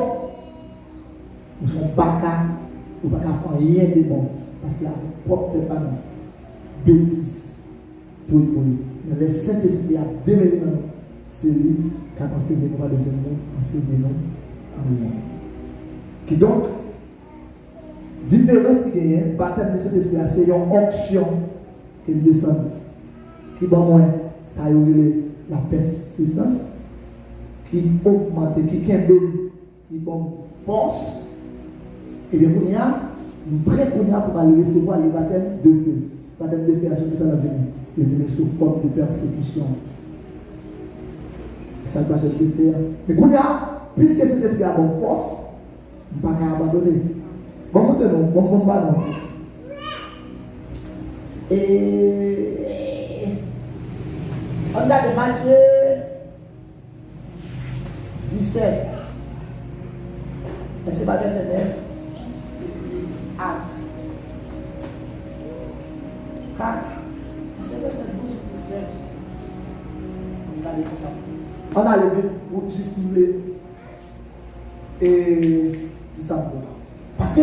Nous sommes bacam, nous ne pouvons pas faire rien de bon, parce qu'il y a un propre bêtise. Pour lui. Le Saint-Esprit a démêlé dans nous. C'est lui qui a enseigné nous à des hommes, enseigné nous à nous. Qui donc, différence qu'il y a, baptême de Saint-Esprit, c'est une onction qui descend. Qui va moins, ça a eu la persistance, qui augmente, qui kembele, qui donne force. Et bien, il y a une prête pour recevoir le baptême de feu. Le baptême de feu, à ce que ça va venir. Et venir sous forme de persécution. Ça doit être fait. Mais puisque cet esprit a bonne force, on ne peut pas abandonner. Bon, maintenant, bon, dans le texte. Et on a de Matthieu 17. Est-ce que pas verset 9? Ah. 4. Est-ce que verset 12 ou 19? On va aller comme ça. On a levé pour dissimuler et c'est ça. Parce que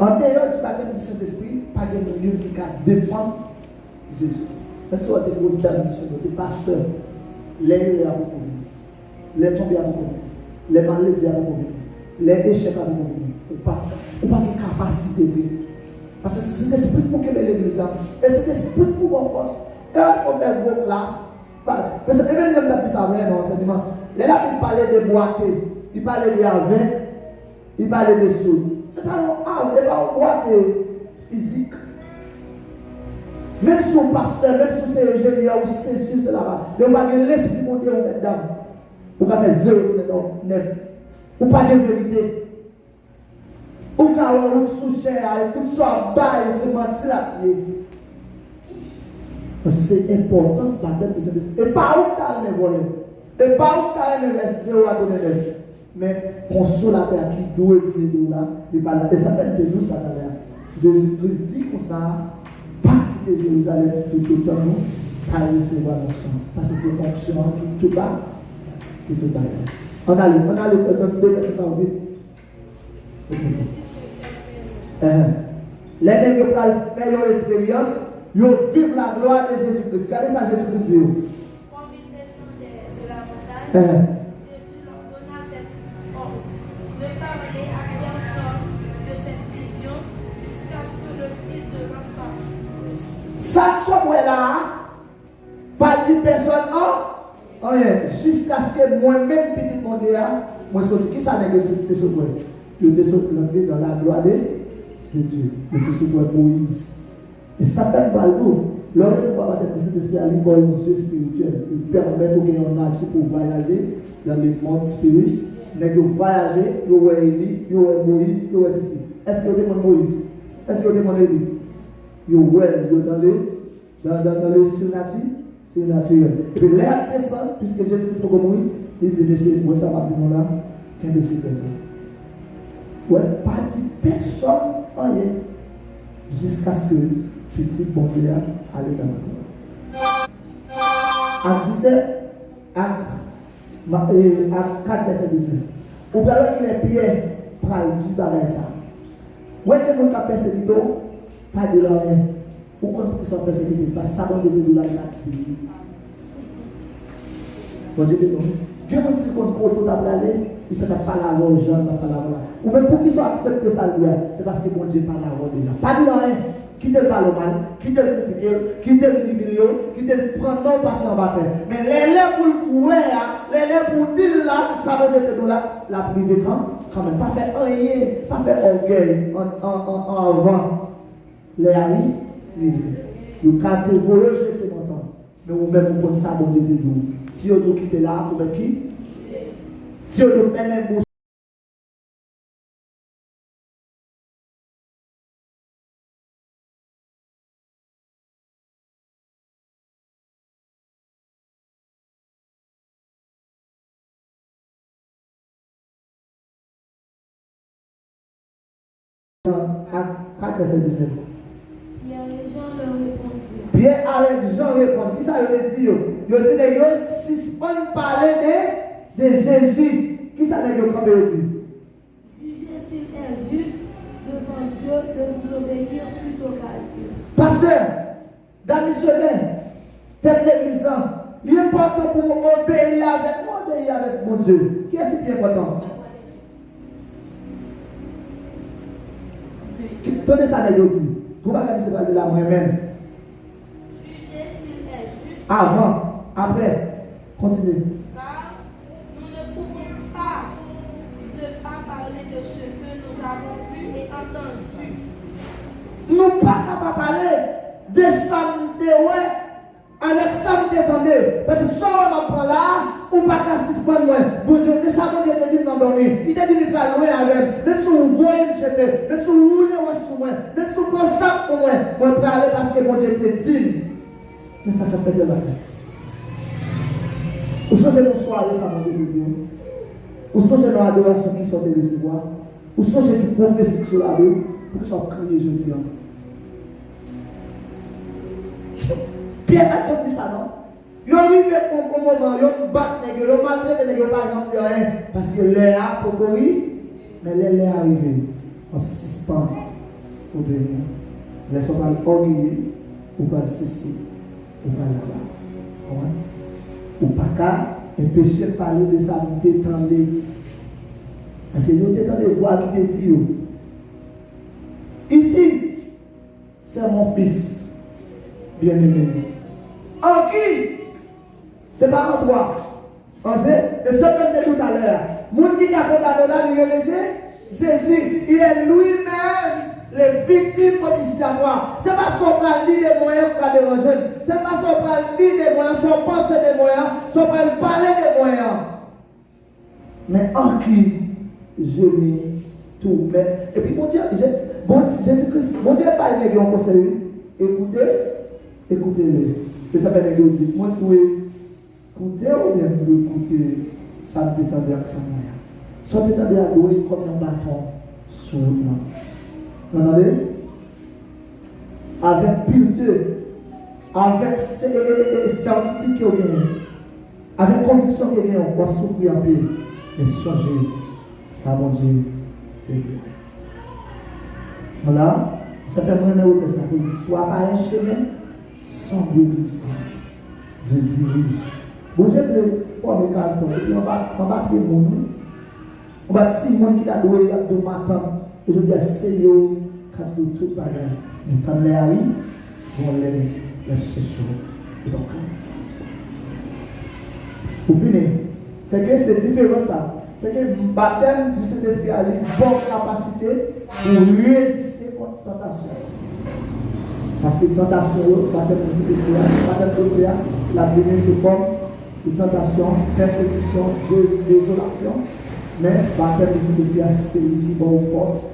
en dehors du baptême du Saint-Esprit, pas de milieu qui a défendre Jésus. Même si on a des gros dames, des pasteurs, les à beaucoup, les tombés à beaucoup, les malades à beaucoup, les échecs à beaucoup, ou pas de capacité. Parce que c'est cet esprit pour que l'église a, et cet esprit pour vos forces. Et est-ce qu'on fait une grosse classe? Parce que même les gens qui savent dans l'enseignement, les gens qui parlaient de boiter, ils parlaient de vin, ils parlaient de soude. Ce n'est pas un boîte physique. Même si on pasteur, même si c'est ingénieur ou si c'est là-bas, on va pas l'esprit monter au dedans. On va faire 0 9. Ou pas de vérité. Ou quand on sous-cher, écoute ça, bail, c'est menti là. Parce que c'est important ce baptême de Saint-Esprit. Et pas où tu as un voler. Et pas où tu as un université où tu as donné. Mais consolateur qui doit être là, il va la s'appelle de nous, ça va là. Jésus-Christ dit comme ça, pas quitter Jérusalem tout le temps, pas recevoir l'onction. Parce que c'est l'onction qui tout bas, qui tout bas. On a le deux versets sans vite. Les gens qui faire leur expérience, ils vivent la gloire de Jésus-Christ. Regardez ça, Jésus-Christ. Comme il descendait de la montagne, Jésus leur donna cet ordre de parler à personne de cette vision jusqu'à ce que le Fils de l'homme soit ressuscité. Ça, ce là, pas dit personne, jusqu'à ce que moi-même, petit monde, moi, je dis, qui ça n'est que c'était ce point? Je suis entré dans la gloire de Dieu. Je suis sur Moïse. Et ça fait Baldo, Le recevoir baptême du Saint-Esprit à l'école monsieur spirituel. Il permet de gagner un nature pour voyager dans le monde spirituel. Mais vous voyagez, vous voyez Élie, vous voyez Moïse, vous voyez ceci. Est-ce que vous demandez Moïse? Est-ce que vous demandez Élie? Vous voyez dans le surnaturel. Et puis l'air personne, puisque Jésus-Christ est comme lui, il dit, monsieur, moi ça va dire là, qu'un de ces personnes. Ouais, pas dit personne, rien, jusqu'à ce que petit bon Dieu aille dans la gloire. En 17, à 4 verset 19. Ou bien qu'il est Pierre, pral disparaître ça. Ouais, que nous avons persécuté, pas de rien. Pourquoi nous sommes persécutés? Parce que ça va devenir de la nature. Bon Dieu, non. Dieu m'a dit qu'on peut aller, il ne peut pas l'avoir, Jean ne peut pas l'avoir. Ou même pour qu'ils soient acceptés ça, c'est parce que mon Dieu pas l'avoir déjà. Pas de rien. Quittez le mal au mal, quittez le critiquer, quittez le humilier, quittez le prendre non passer en bataille. Mais les lèvres pour le courir, les lèvres pour dire là, ça va mettre de la privé quand même. Pas faire rien, pas faire orgueil en avant. Les amis, vous captez voler, j'étais content. Mais vous-même, vous connaissez ça, bon Dieu, si vous nous quittez là, vous faites qui? Si vous nous faites même bouche. À 4 verset 19. Pierre et Jean leur répondirent. Pierre avec Jean répondent. Qui ça veut dire? Il dit que si on parlait de Jésus, qui ça veut dire? Jugez s'il est juste devant Dieu de vous obéir plutôt qu'à Dieu. Pasteur, dans missionnaire, tête l'église, il est important pour nous obéir avec mon Dieu. Qui est-ce qui est important? Tenez ça, les dit. Vous ne pouvez pas dire de la moi-même. Jugez s'il est juste. Avant, après, continuez. Car nous ne pouvons pas ne pas parler de ce que nous avons vu et entendu. Nous ne pouvons pas parler de santé, ouais, avec santé, attendez. Parce que si on prend là, on ne peut pas suspendre moi. Bon Dieu, mais ça veut dire que Dieu m'a donné. Il t'a dit de ne pas loin avec. Même si vous voyez me jeter, même si vous roulez sur moi, même si vous prenez ça pour moi, moi je peux aller parce que mon Dieu te dit. Mais ça fait de la tête. Vous songez nos soirées, ça m'a dit Dieu. Vous songez nos adorations qui sont de recevoir. Vous songez qui prophétie sur la Bible pour qu'ils soient criés jeudi. Pierre a dit ça, non? Ils arrivent au moment, ils battent les gars, ils maltraitent les gars, par exemple, rien. Parce que l'air a pour courir, mais l'air est arrivé. On suspend au dernier. Laissons pas orgueilleux, ou pas ceci, ou pas là-bas. Ou pas qu'à empêcher de parler de ça, vous t'étendez. Parce que nous t'étendez, voir qui te dit. Ici, c'est mon fils, bien-aimé. En qui? C'est pas en toi. On sait, et ce que je disais tout à l'heure, mon qui a condamné là, il est Jésus, il est lui-même les victimes propitiatoires. Ce n'est pas son pali des moyens pour la déranger. Ce n'est pas son pali des moyens, son pensée des moyens, son parler des moyens. Mais en qui je mis tout. Et puis mon Dieu, Jésus-Christ, mon Dieu n'a pas aimé qu'on conseille. Écoutez-le. Et ça fait des gens qui disent, moi, je écouter ou bien écouter ça me détendait avec ça moyen. Soit détendait à louer comme un bâton sur le plan. Vous entendez? Avec pureté, avec certitude qui est gagnée, avec conviction qui est gagnée, on va souffrir un peu. Mais changer, ça mon Dieu, c'est Dieu. Voilà, ça fait moins de ça pour dire, soit pas un chemin, sans glissement. Je dirige. Bon, je veux former un carton, et puis on va appeler mon nom. On va dire, si le monde qui a doué de matin, et je dis, c'est yo, quand tout bagage. Mais tant les aïe, on les chercher. Donc, pour finir, c'est que c'est différent ça. C'est que le baptême du Saint-Esprit a une bonne capacité pour résister contre la tentation. Parce que tentation, pas de la venir sous forme de tentation, persécution, désolation, mais pas de c'est lui qui va aux forces,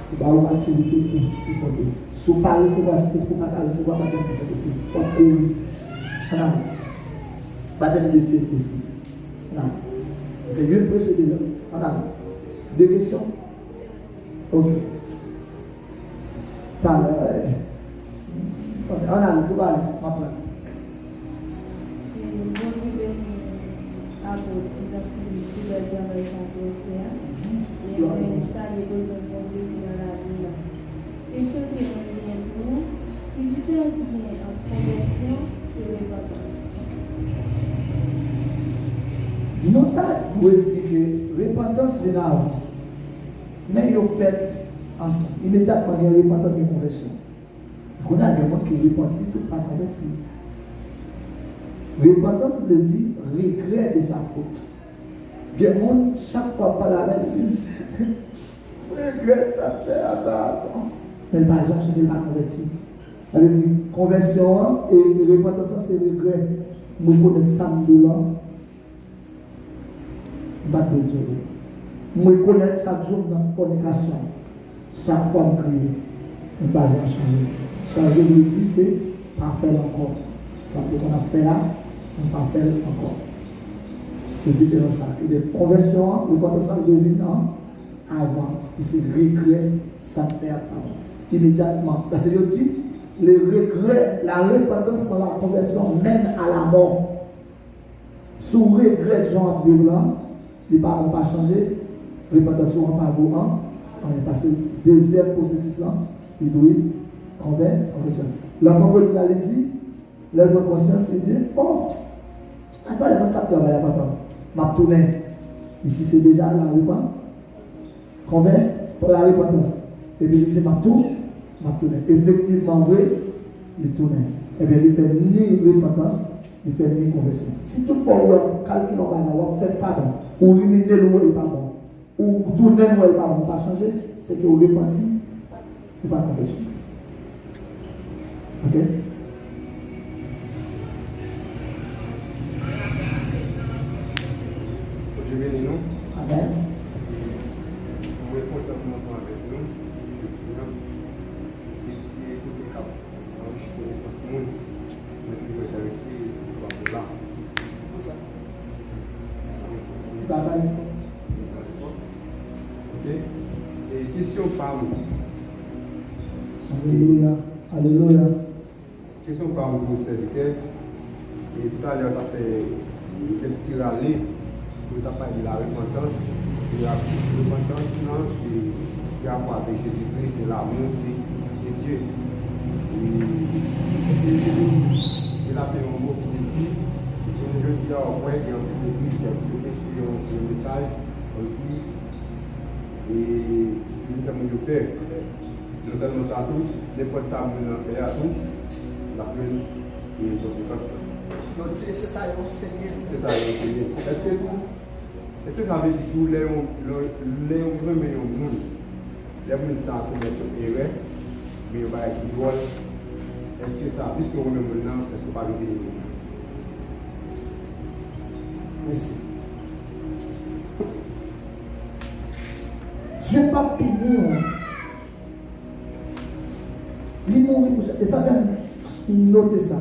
qui va aux maturité pour supporter. Si vous parlez de Saint-Esprit, vous ne pouvez pas recevoir pas de Saint-Esprit. Pas de Saint-Esprit. C'est mieux de procéder là. Deux questions? Ok. On a tout va aller, ma plan. Nous avons dit que repentance est là. Mais il fait ensemble. Immédiatement, il y a repentance et conversion. On a des gens qui repentent tout pas converti. Repentance veut dire regret de sa faute. Bien, chaque fois par la même, regret ça fait à bas. C'est par exemple, je ne pas converti. Ça veut dire conversion et repentance, c'est regret. Nous connaissons ça de là. Battre de Dieu. Nous connaissons chaque jour dans la fornication. Chaque fois que nous ne pas changer. Changer de vie, c'est pas faire encore. Ça peut qu'on a fait là, on ne pas faire encore. C'est différent ça. Et les conversions, le ça devient avant, qui se regret, ça fait avant. Immédiatement. Parce que je dis, le regret, la repentance sans la conversion mène à la mort. Sous regret, Jean vivant, les parents n'ont pas changé, repentance n'est pas vous. On est passé deuxième processus là, il doit conversion. L'enfant de l'a dit, l'œuvre de conscience, il dit, oh, à quoi les gens captent là, papa, m'a tourné. Ici c'est déjà la repentance. Convert pour la repentance. Et bien il dit, m'a tourné. Effectivement, oui, il tourne. Et bien il fait ni repentance, il fait ni conversion. Si toutefois on calcule, on fait pardon, ou ruminer le mot est pas bon. Ou tourner le mot est pas bon, pas changer, c'est que vous repentez, c'est pas conversion. Ok? Je viens de nous. Amen. Vous êtes content de nous avec nous. Et si écoutez cap, je connais ça, Simon. Mais vous êtes intéressé, vous allez là. C'est ça. Papa, il faut. Ok? Et question par nous. Alléluia. Alléluia. Question par nous pour serviteur. Et tout à l'heure, tu as fait un petit rallye. Tu as parlé de la repentance. Et la repentance, non, c'est par rapport avec Jésus-Christ, c'est l'amour, c'est Dieu. Il a fait un mot qui dit, je dis, ouais, il y a un peu de Christ, il y a un peu de péché, il y a un message, on dit, et il est mon père. Nous sommes à tout, n'importe quoi, nous avons fait à tout, la pleine et conséquence. Donc, c'est ça, ils vont enseigner. C'est ça, ils vont enseigner. Est-ce que ça veut dire que les hommes premiers au monde, les hommes sont commettre une erreur, mais ils vont être drôles. Est-ce que ça, puisque vous même maintenant, est-ce que pas le dire? Merci. Dieu n'est pas puni. Il mourit pour ça. Et ça fait noter ça.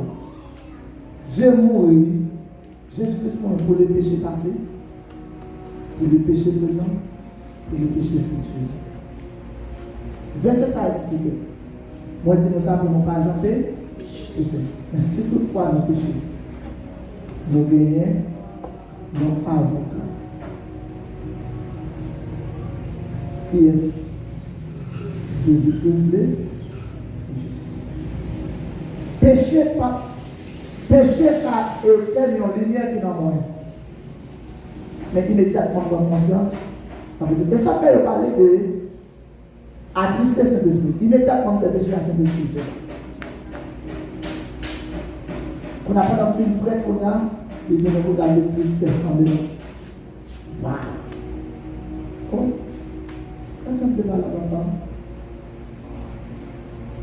Dieu mourit. Jésus-Christ mourit pour les péchés passés, pour les péchés présents et les péchés futurs. Verset ça explique. Moi, je dis, nous savons pas chanter. Mais si toutefois nous péchons, nous gagnons nos avocats. Qui est Jésus-Christ de péché pas. Péché car est une lumière qui n'a moins. Mais immédiatement dans conscience. Et ça fait parler de attrister Saint-Esprit. Immédiatement de péché à Saint-Esprit. On n'a pas dans le film frère qu'on a, il dit nous regarder tristesse en dedans. Waouh! Oh! Quand ça me fait mal à papa,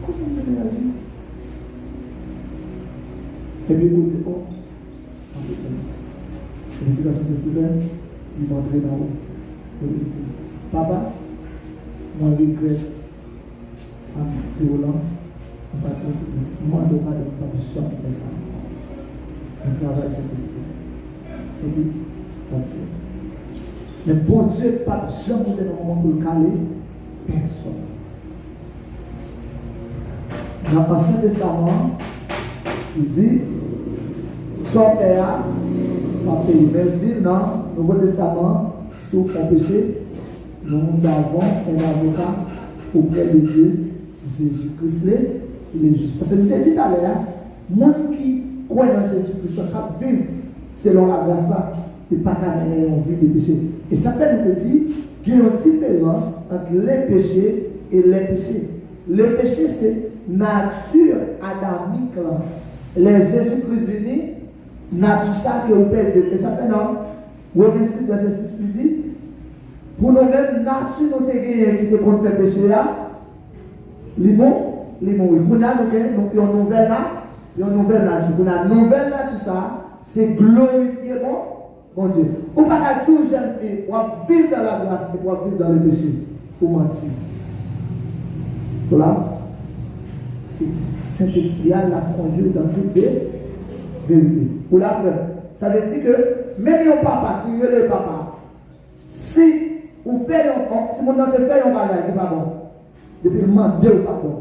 comment ça me fait réagir? Et puis vous dites, oh, et puis ça Saint-Esprit, il va entrer dans vous. Il dit, papa, moi je regrette ça, c'est Roland, on va continuer. Moi je ne vais pas jamais faire ça. On travaille Saint-Esprit. Et puis, that's it. Mais bon Dieu, pas jamais dans le moment pour le caler, personne. Dans l'Ancien Testament, il dit, son père, pas payer. Mais il dit, dans le Nouveau Testament, si vous faites péché, nous avons un avocat auprès de Dieu, Jésus-Christ, il est juste. Parce que je t'ai dit tout à l'heure, moi qui crois dans Jésus-Christ, qui vivre selon la grâce là, il n'y a pas qu'à mener une vie de péché. Et certains nous disent qu'il y a une différence entre les péchés et les péchés. Les péchés, c'est nature adamique. Les Jésus-Christ venu, nature ça que vous perdez. Et ça fait non. Romains 6, verset 6, il dit, pour nous-mêmes, nature nous avons gagné qui te compte faire péché là, limon, oui. Pour nous, nous avons une nouvelle nature. Pour la nouvelle nature, ça, c'est glorifier bon Dieu. Ou pas qu'à tout jeune fille, ou vivre dans la grâce et ou vivre dans le péché. Pour mentir. Voilà. C'est Saint-Esprit la conduit dans toute vérité. Pour la faire. Ça veut dire que même un papa, qui est le papa, si vous faites si mon nom te fait un bagage, il n'est pas bon. Depuis le moment, Dieu n'est pas bon.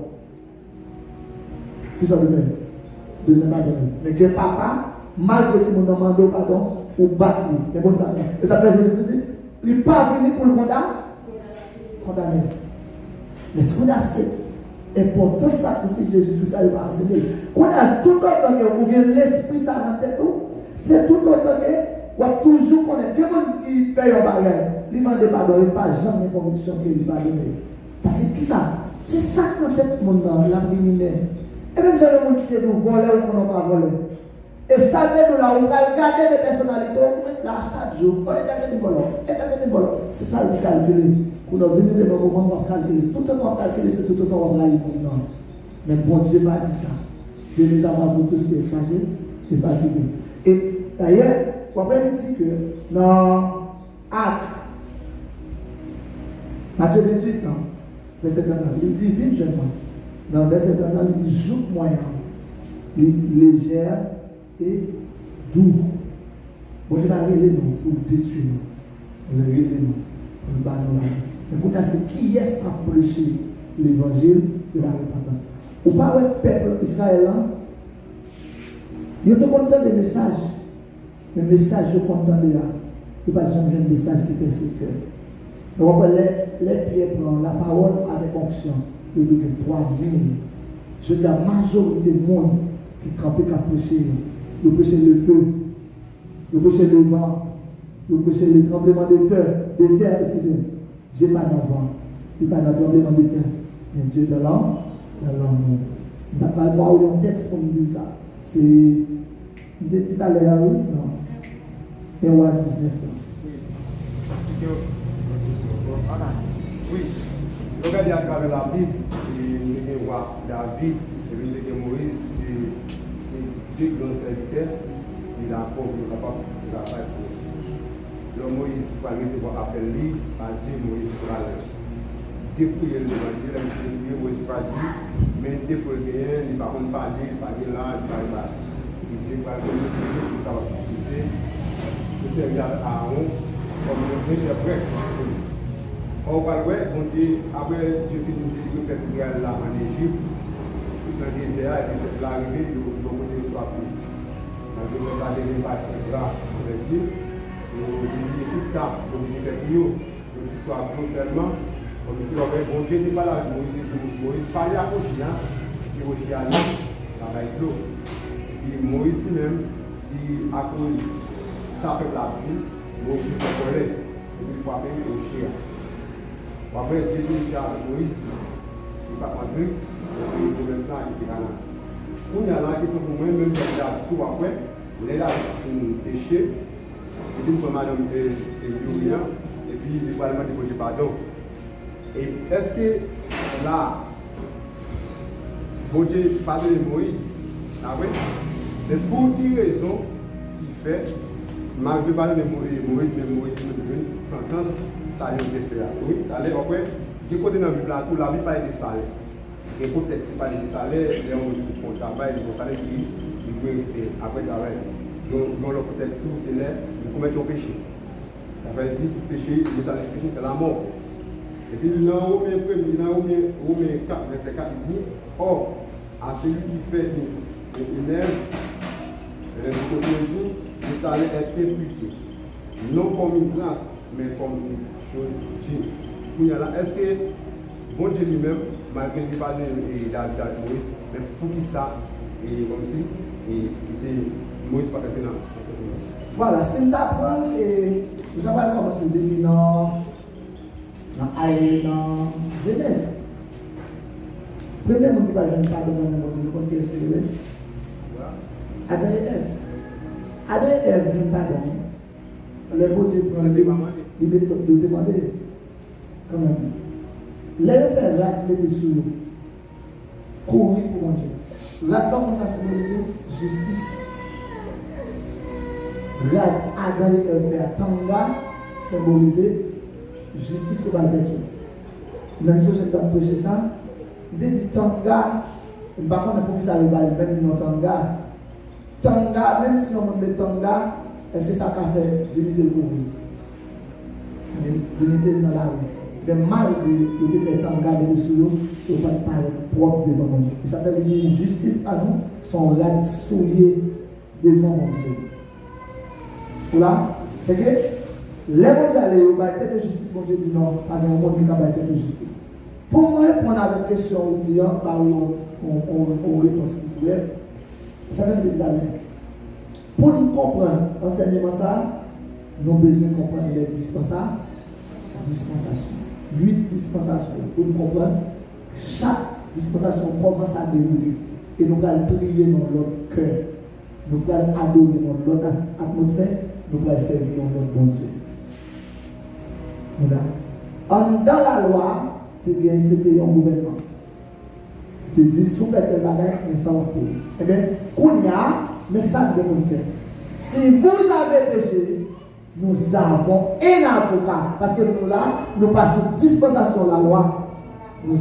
Qui sont le même? Deuxième bagage. Mais que papa, malgré si mon nom demande pardon, ou battre les bonnes pardon. Et ça fait Jésus-Christ, il n'est pas venu pour le condamner. Mais ce qu'on a, c'est important sacrifice Jésus-Christ, ça va enseigner. Qu'on a tout autant que vous avez l'esprit ça dans la tête, c'est tout autant que vous avez toujours connaître. Il y a des gens qui font un bagage, ils demandent pardon, ils n'ont pas jamais conviction qu'il va donner. Parce que qui ça? C'est ça que la tête mon dans la criminelle. Et même si le monde qui nous voler ou qu'on n'a pas volé. Et ça veut nous là, on va regarder les personnalités, on va mettre là chaque jour, on va regarder les volants. C'est ça le calculer. Pour nous venir de nos moments, on va calculer. Tout le temps calculer, c'est tout le temps on va aller pour nous. Mais bon Dieu m'a dit ça. Dieu nous a pour tout ce qui est changé, c'est fatigué. Et d'ailleurs, on va dire que dans Actes, Matthieu 28, non, verset 39, il dit, vite jeune homme. Dans verset 39, il dit, joue moyen, légère et doux. Bon Dieu va arriver nous pour détruire nous. Il va arriver nous pour nous battre nous. Mais pour c'est qui est à prêcher l'évangile de la repentance. Ou pas le peuple israélien, il était content des messages. Les messages je content de là. Il n'y a pas de message qui fait ses cœurs. Donc les pieds prennent la parole avec onction. Il y a 3000. Je dis la majorité du monde qui campait qu'à prêcher. Ils prêchent le feu, ils prêchent le vent, ils prêchent les tremblements de terre, excusez-moi. Dieu n'est pas dans le vent, il n'est pas dans le tremblement de terre. Mais Dieu dans l'âme. Il n'a pas le droit où un texte comme il dit ça. C'est. Il dit tout à l'heure, oui? Non. Et on va 19. Oui. Regardez à travers la Bible, il y a David, il y a Moïse, Dieu grand serviteur, il a capable de travailler pour le Moïse va recevoir appel libre par Dieu, Moïse va dépouiller l'évangile, Moïse va dire, mais il faut rien, il ne va pas parler, il va dire là, il va pas. Dieu va donner ce que tu as discuté, de servir à Aaron comme un interprète. On va voir, on dit, après Dieu finit de dire que Israël là en Égypte, dans le désert, et puis l'arrivée de l'eau soit plus. Donc, je vais garder les bâtiments là avec Dieu. Et tout ça, pour que ce soit non seulement, comme si on avait bon Dieu n'est pas là, Moïse parlait à côté, il est aussi allé avec l'eau. Et puis Moïse lui-même, à cause de sa peuple la vie, Moïse se collait, et puis il faut appeler au chien. Après, Dieu dit à Moïse, il va pas truc, il faut même ça, il s'est là. Quand il y a la question pour moi, même si là, tout après, il est là pour pécher, il dit pour madame Julia, et puis il va demander pour pardon. Et est-ce que là, bon Dieu parle de Moïse, ah oui, Mais pour une raison qui fait, malgré parler de Moïse, sentence, ça y est fait. Oui, après, du côté dans le plateau, la vie parle de salaire. Et pour texte, pas de salaire, les gens qui font le travail, ils font salaire qui après le travail. Donc, le contexte, c'est là, ils commettent un péché. Ça veut dire que le péché, le salaire péché, c'est la mort. Et puis, là, au verset 4, il dit, or, à celui qui fait une œuvre, le salaire est imputé, non comme une grâce, mais comme une chose due. Est-ce que bon Dieu lui-même, malgré qu'il parle de Moïse, mais pour qui ça, et comme si, Moïse pas fait dans. Voilà, si nous apprenons, nous allons commencer depuis dans Genèse. Le premier monde qui va jouer pardon dans le monde, vous connaissez ce que c'est? Adam et Ève. Adam et Ève viennent pardon. Les beaux Dieu prennent les méthodes de demander. Comment les faire là, les dessous. Courir pour mon Dieu. Là-dedans, ça symbolise justice. Là, Adam et Ève faire tanga, symboliser justice sur la vertu. Même si j'ai prêché ça, il dit tanga, par contre, pour que ça arrive à même dans tanga. Tanga, même si on met tanga, est-ce que ça va faire dignité pour vous? Dignité dans la rue. Mais malgré que vous faites tanga de dessous, vous ne pouvez pas paraître propre devant mon Dieu. Et ça fait une justice à nous, sont là souillés devant mon Dieu. Là, c'est que les gens qui allaient au bâtiment de justice, mon Dieu dit non, pas de monde qui a bâtiment de justice. Pour moi, répondre à la question, on dit, on réponse qui bref, ça veut dire que pour nous comprendre l'enseignement, nous avons besoin de comprendre les dispensations. 8 dispensations. Pour nous comprendre, chaque dispensation commence à dérouler. Et nous allons prier dans notre cœur. Nous allons adorer dans notre atmosphère. Nous allons servir dans notre bon Dieu. Dans la loi, c'était un gouvernement. Tu dis, sous fait tel bagage, mais ça va pour. Eh bien, qu'on y a, mais ça ne devons faire. Si vous avez péché, nous avons un avocat. Parce que nous là, nous passons dispensation de la loi. Nous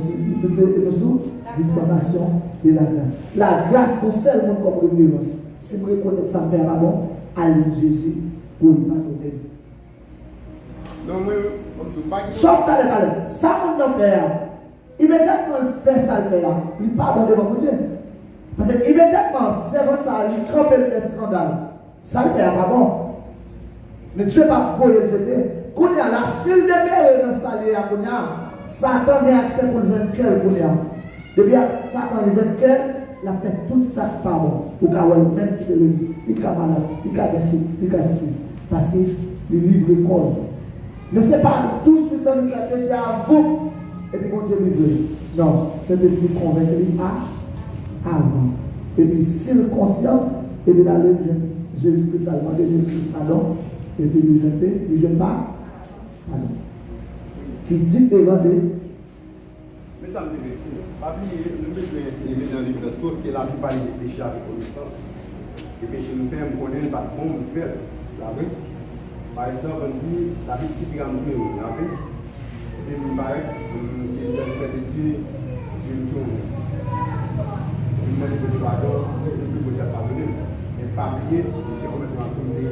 sous dispensation de la grâce. La grâce concerne seulement comme une violence. Si vous reconnaissez ça, faire pardon, allez Jésus pour nous pardonner. Sauf talent. Ça, on doit faire. Immédiatement, il fait ça, il fait là. Il pardonne devant mon Dieu. Parce que immédiatement, c'est comme ça, il trompe le fait scandale. Ça, il fait pas bon. Mais Dieu va pas le jeter. Quand il y a la s'il demeure dans sa vie, Satan a accès pour le jeune cœur. Depuis Satan le jeune cœur, il a fait tout ça par bon. Pour avoir le même qui le dit. Il a malade, il a blessé, il a ceci. Parce qu'il livre le corps. Mais ce n'est pas tout de suite dans le stratégie à vous. Et puis, mon Dieu livre. Non, c'est l'esprit convaincu avant. Et puis, s'il est conscient, et puis là, Jésus-Christ a demandé Jésus-Christ pardon. Et puis, il ne jeune pas. Pardon. Qui dit et vendé. Mais ça me dit, pas oublier, nous mettons dans le livre de l'histoire que la vie parle de péché avec connaissance. Le péché nous fait, on connaît pas comment on fait. Par exemple, on dit la vie qui vient de Dieu, la vie. Et nous paraît, c'est le de Dieu, Dieu tourne. Nous demandons que le pardon, c'est plus que Dieu pardonner. Mais pas oublier, c'est complètement comme des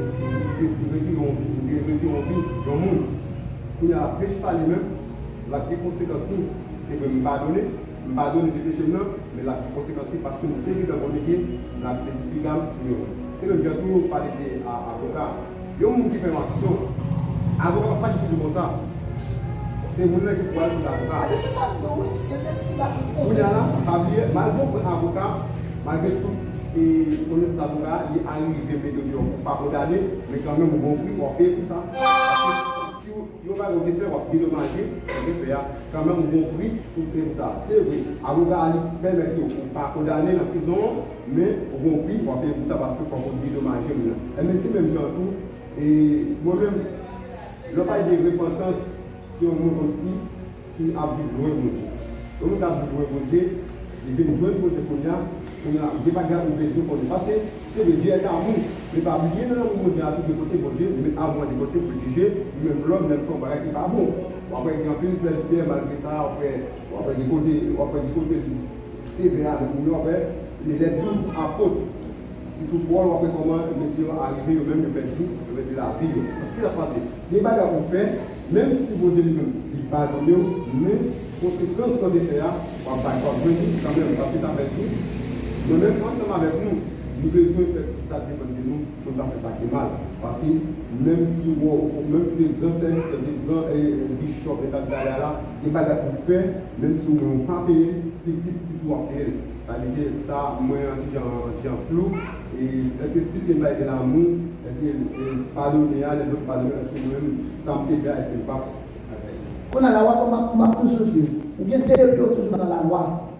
petits ont vie dans le monde. Il y a péché ça lui-même, la conséquence, c'est que nous pardonner du péché, mais la conséquence, parce que nous devons communiquer la bigame. C'est le bien toujours parler d'avocat. Il y a un monde qui fait une action. Avocat, pas du tout comme ça. C'est mon qui peut aller pour l'avocat. Mais c'est ça, oui, c'était ce qu'il a pu faire. Malgré l'avocat, malgré tout, et pour les avocats, il arrive à pas condamner, mais quand même, on va pour payer pour ça. Si on va le faire, on va dédommager, quand même, on va prix pour payer ça. C'est vrai, l'avocat permet de ne pas condamner la prison, mais on va prix pour payer pour ça parce qu'il faut dédommager. Et c'est même genre tout. Et moi-même, je n'ai pas eu de repentance sur un monde aussi qui a vu loin de Dieu. Donc, nous avons vu loin de Dieu, il vient de jouer pour ce qu'on a, On a des bagages pour faire pour nous passer. C'est le Dieu est amour. Mais pas oublier, non, on dit à tous les côtés, bon Dieu, mais à moi des côtés pour juger, même l'homme, même son bagage qui n'est pas bon. Après, il y a plus de bien malgré ça, après, du côté sévère avec nous, après, les 12 apôtres. Si tout le monde, après, comment monsieur arrivé au même principe, de la vie. C'est la partie. Les bagages qu'on fait, même si bon Dieu il pardonne, mais conséquence sans défaire, on va pas venir quand même, parce que c'est avec nous. Mais même ensemble avec nous, nous devons faire ça dépend de nous, tout à fait ça qui est mal. Parce que même si les grands services, les grands bishops, les gars là, ils ne peuvent pas faire, même si on n'a pas payé, petit doit payer. C'est-à-dire que ça, moi, j'en flou. Et est-ce que plus que de l'amour, est-ce que pardonner, les autres pardonner, est-ce que même ça me fait bien, est-ce que pas. On a la loi comme m'a toujours dit, ou bien depuis toujours dans la loi.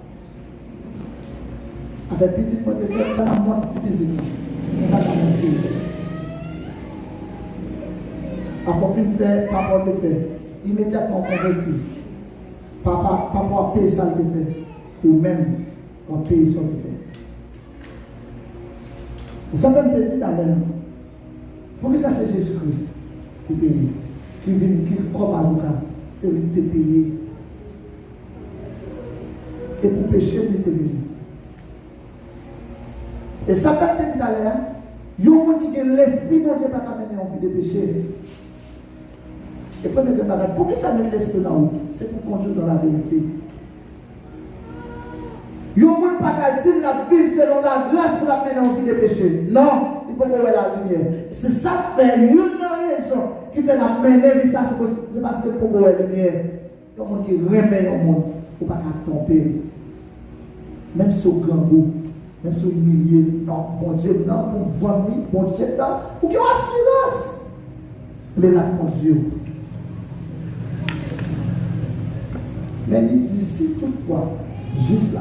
Avec petit point de vue, ça m'a moins physiquement. On va commencer. Après, on fait, papa te fait, immédiatement converti. Papa a payé ça te fait, ou même on paye ça te fait. Vous savez, je me dis à l'heure, pour que ça c'est Jésus-Christ qui paye, qui vient, qui comme avocat, c'est lui qui te paye. Et pour pécher, lui te venu. Et ça fait tout à l'heure, il y a un monde qui a l'esprit de Dieu pas mener en vie de péché. Et pour qui ça met l'esprit dans vous? C'est pour conduire dans la vérité. Il y a un monde qui a dit la vie selon la grâce pour la mener en vie de péché. Non, il faut voir la lumière. C'est ça fait une raison qui fait la mener, ça c'est parce que pour voir la lumière. Il y a un monde qui remet au monde pour ne pas tromper. Même si au grand goût. Même si vous humiliez, non, bon Dieu, non, pour vendre, bon Dieu, non, pour qu'il y ait assurance. Mais là, mon Dieu. Mais il dit, si toutefois, juste là,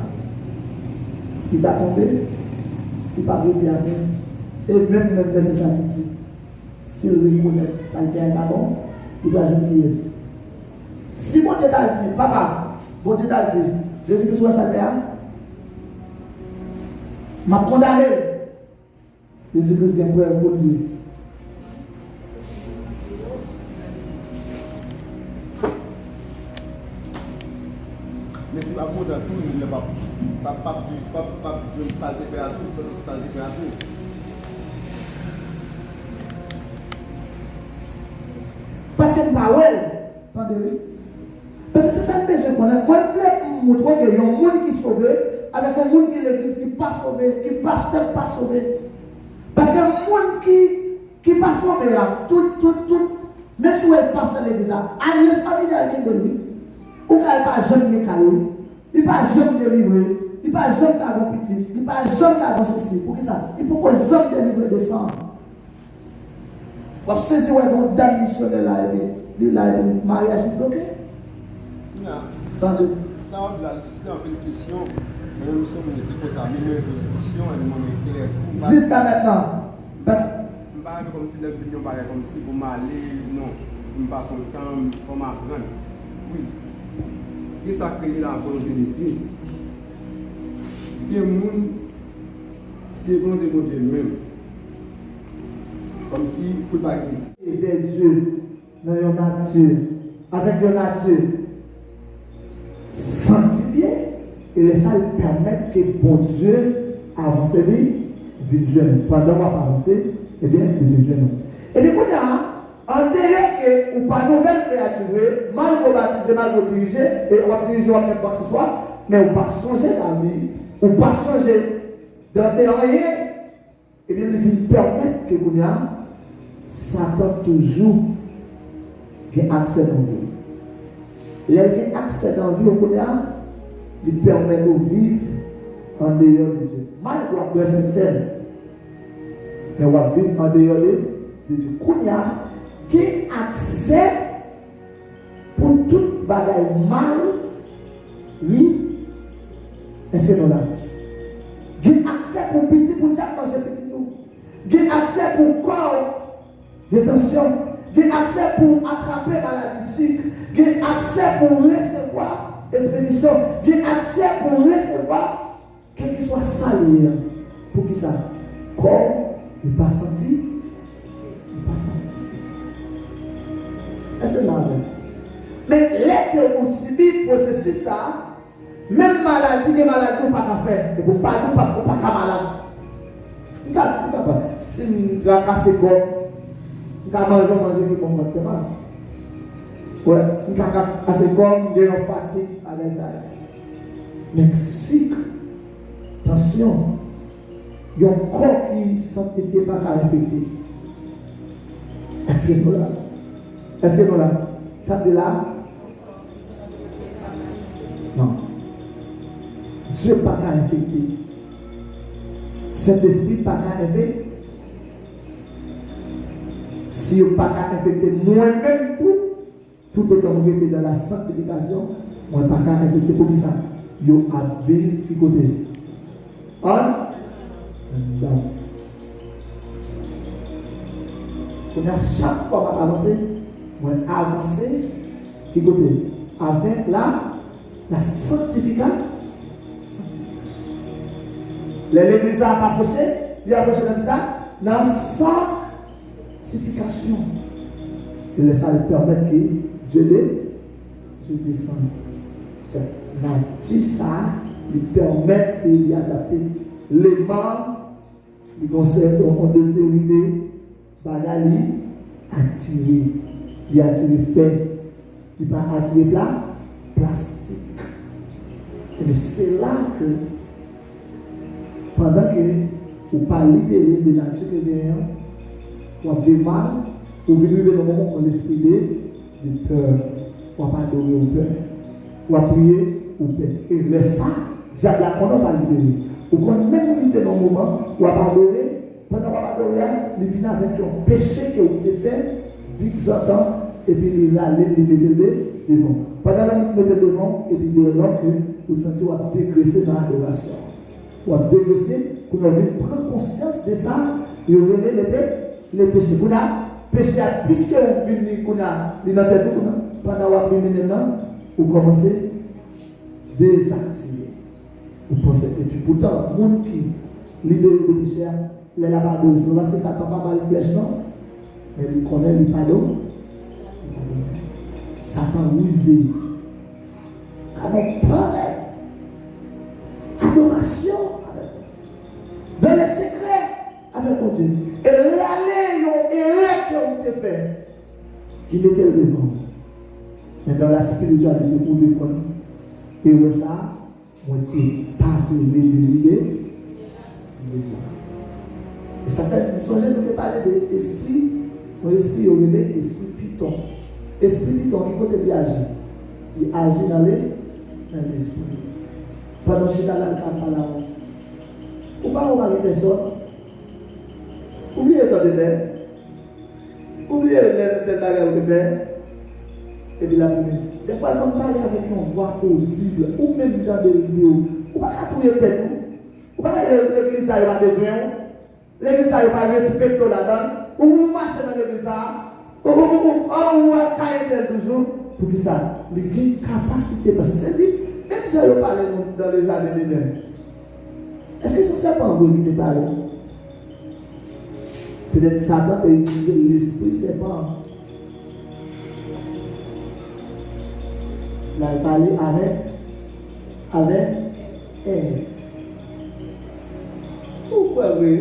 il va tomber, il va arriver à même, et même c'est ça qui dit, s'il reconnaît, ça a été un bon, il doit jamais dire. Si mon Dieu t'a dit, papa, bon Dieu t'a dit, Jésus-Christ soit sa terre, m'a condamné. Jésus-Christ est prêt pour dire. Mais si la faute à tout, il n'y a pas de saleté à tout, c'est saleté à tout. Parce que pas ouais, attendez. Parce que c'est ça que je connais. Moi, je veux montrer qu'il y a un monde qui est sauvé. Avec un monde qui est l'église qui n'est pas sauvé, qui pasteur pas sauvé. Parce que un monde qui n'est pas sauvé là, tout, même si elle passe dans l'église, Agnès familiale qui est de lui, ou qu'elle n'est pas jeune de calou, il n'est pas jeune de livrer, il n'est pas jeune de petit, il n'est pas jeune de ceci. Pour qui ça? Il faut que les hommes de livrer descendent. Pour saisir une dame missionnaire là, et là, le mariage est bloqué. Attendez. Ça, là, c'est un peu une question. Mais nous sommes c'est pour ça, mais une question, elle est claire. Jusqu'à maintenant. Parce que. Je ne parle pas comme si les gens parlaient comme si pour m'aller, non. Je passe son temps pour m'apprendre. Oui. Et ça crée la volonté de Dieu. Et le monde, c'est volonté de Dieu même. Comme si, pour ne pas critiquer. Vers Dieu, dans la nature, avec la nature, sanctifié. Et ça lui permet que bon Dieu avance vie jeune. Pendant qu'on va avancer, eh bien, il est jeune. Et puis, en dehors que ou pas nouvelle créature, mal vous baptiser, mal vous diriger, et on va diriger, on va faire quoi que ce soit, mais on va changer la vie, on va changer dans des rien, et bien, il lui permet que vous Satan toujours a accès dans vous. Il a accès dans vous, il permet de vivre en dehors de Dieu. Malgré la sincère, mais on va vivre en dehors de Dieu. Qui a accès pour toute bagaille mal, oui, est-ce que nous l'avons? Qui a accès pour petit, pour dire manger petit tout. Qui a accès pour corps, détention. Qui a accès pour attraper maladie sucre. Qui a accès pour recevoir expédition, j'ai accès pour recevoir quel que soit ça, pour qui ça? Corps, il pas senti. Il pas senti. Est-ce que là, mais les que vous subissez processus ça, même maladie, des maladies, vous pas faire. Et vous pas malade. Vous pas. Si vous avez cassé corps, vous avez manger qui vont faire mal. Ouais, vous avez cassé corps, vous avez fatigue avec ça. Mais si, attention, il y a un corps qui ne s'identifié pas qu'à infecter. Est-ce que nous là? Est-ce que nous là? Ça de là? Non. Dieu n'est pas qu'à infecter. Saint-Esprit n'est pas qu'à infecter. Si vous n'êtes pas qu'à infecter, moi-même tout autant que vous êtes dans la sanctification, moi, pas qu'à infecter pour ça. Vous avez picoté. Donc, on a chaque fois avancer, on avancer, qui côté, avec la sanctification. L'église a approché, il a approché dans ça, la sanctification. Et ça lui permet que Dieu descende. C'est nature ça, lui permet de lui adapter les membres. Les concepts ont des séries de bagages attirés. Il a attiré fait, il n'a pas attiré plastique. Et c'est là que, pendant que vous ne pas libérer de la nature derrière, vous avez mal, vous vivez dans le moment où l'esprit de peur. Vous n'avez pas adorer au peur. Vous avez prier au peur. Et le ça, diable a pendant pas libérer. Vous pouvez même vivre dans le moment où vous n'avez pas adoré. Pendant que vous n'avez pas adoré, il vient avec un péché que vous avez fait, 10 ans, et puis il va aller le mettre devant. Pendant que vous mettez devant, et puis il est là que vous sentez que vous avez dégraissé dans l'adoration. Vous avez dégraissé, vous avez prendre conscience de ça, et vous avez les péchés. Vous avez péché à plus que vous venez, vous avez dans tête, pendant que vous avez maintenant, vous commencez à désactiver. Vous pensez, et puis pourtant, le monde qui libère le péché, il n'a pas de parce que ça ne peut pas mal de flèche, non? Mais il connaît le pardon. Satan usé. Avec problème. Adoration. Dans les secrets. Avec mon Dieu. Et l'aller, et que vous fait. Il était devant. Mais dans la spiritualité, pour nous prendre. Et ça, on était pardonné de l'idée. Et ça fait, songez nous de parler de l'esprit, mon esprit est l'esprit Python. Esprit Python, il peut y agir. Il agit dans l'esprit. Pendant que je suis dans la parole, ou pas on va les personnes, oubliez ça de faire, oubliez le bagage de faire, et puis la première. Des fois, on parle avec une voix audible, ou même dans des vidéos, ou pas trouver tête, ou pas l'église, ça n'a pas besoin. L'église n'a pas respecté là-dedans. Ou vous marchez dans l'église, ou vous avez toujours. Pour que ça, les capacités, parce que c'est dit, même si on parle dans les jardins d'Éden, est-ce que c'est pas vous qui parle? Peut-être Satan a utilisé l'esprit serpent. Là, il parlait avec Ève. Pourquoi oui?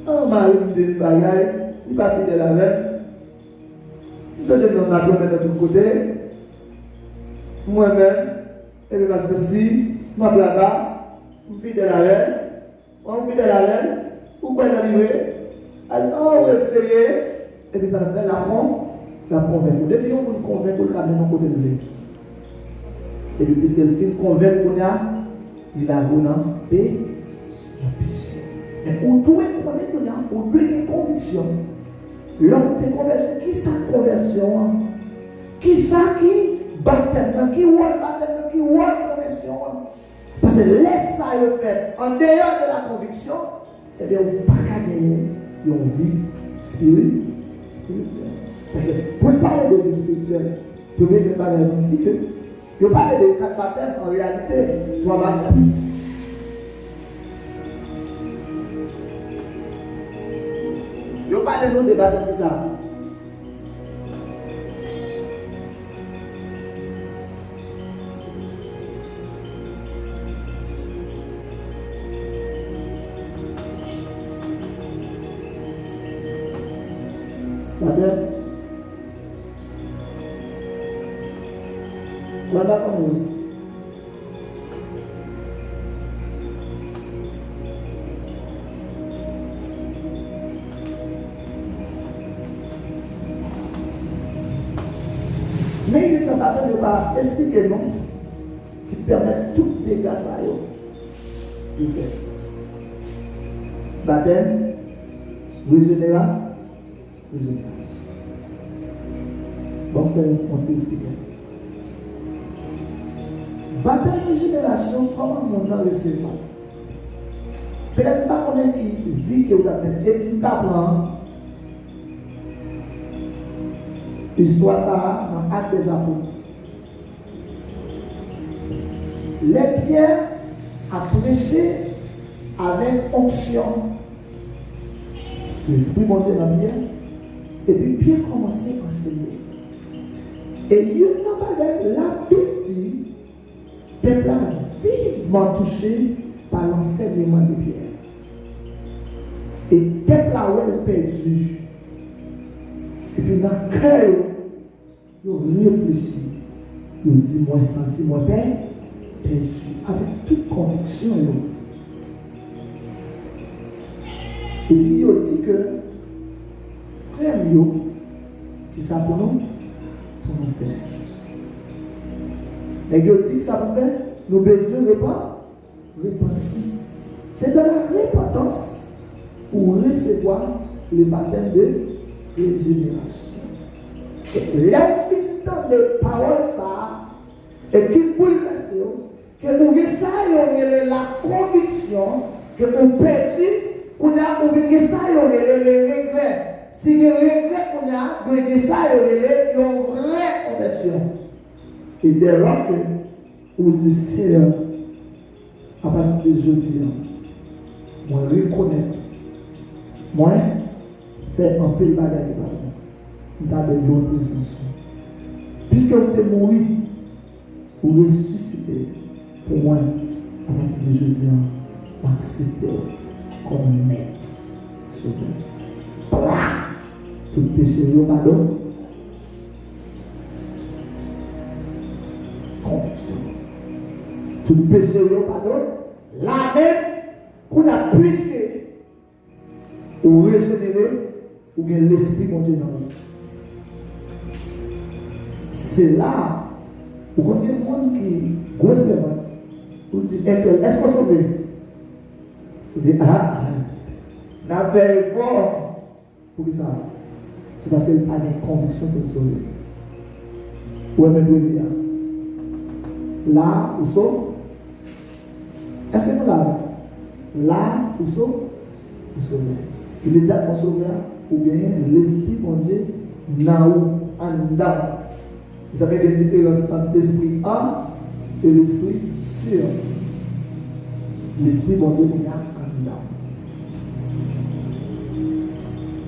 Un mari de bagaille, il va fidèle avec. Nous sommes dans la première de tous côtés. Moi-même, et le ceci, ma blabla, vous fidèle avec. On fidèle avec. Pourquoi est arrivé? Alors, on va essayer. Et puis ça fait la convaincre. Depuis on vous convainc, vous le ramenez dans côté de lui. Et puis, puisqu'elle fait convaincre, il a un péché. On doit connaître là, on doit une conviction. L'homme te converti, qui sa conversion? Qui ça qui baptême, qui voit baptême, qui voit conversion? Parce que laisse ça le fait en dehors de la conviction, eh bien, on ne peut pas gagner une vie spirituelle. Parce que pour parler de vie spirituelle, vous pouvez me parler ici que je parle de 4 baptêmes en réalité, 3 baptêmes. Yo parle de nous de baptême de ça. Baptême. Voilà comme nous. Mais il est en train de pas expliquer non qui permet tout dégâts ça de faire. Baptême, régénération. Bon, on va expliquer. Baptême régénération, comment on a recevoir? Peut-être pas qu'on est qui vit que vous avez et qui apprend. Histoire ça dans Actes des Apôtres. Les Pierre a prêché avec onction. L'Esprit montait dans Pierre. Et puis Pierre commençait à enseigner. Et il n'a pas l'appétit, le peuple a vivement touché par l'enseignement de Pierre. Et le peuple a perdu. Et puis dans le cœur, ils réfléchissent. Ils disent, moi senti, moi perdu. Avec toute conviction. Et puis ils dit que, frère, qui ça pour nous faire. Et ils dit que ça pour faire, nous besoin de repenser. C'est dans la repentance pour recevoir le baptême de régénération. L'infinité de paroles, ça, et qui bouleverse, que nous essayons la conviction que nous perdons, qu'on a oublié ça, les regrets. Si les regrets qu'on a, nous essayons une vraie conversion. Et dès lors que vous dites, Seigneur, à partir de aujourd'hui, moi reconnaître, moi faire un peu de bagage. Dans de l'opposition. Puisque vous êtes mort, vous ressuscitez, pour moi, à partir de aujourd'hui, vous acceptez comme maître. Voilà. Tout péché, pardon. Conviction. Tout péché, pardon. Là même, qu'on a puisque vous régénérez, vous avez l'esprit continu dans vous. C'est là où il y a des gens qui grosse levante. Vous dites, est-ce qu'on sauve? Vous dites, n'a fait fort pour ça. C'est parce qu'il a des convictions de sauver. Où est-ce que vous dire? Là, où sommes? Est-ce que nous l'avons? Là, où sommes? Où sommes? Il est déjà qu'on sauve ou bien l'esprit, mon Dieu, là où en dedans. Vous savez qu'il y a une différence entre l'esprit A et l'esprit sûr. L'esprit bon Dieu est en dedans.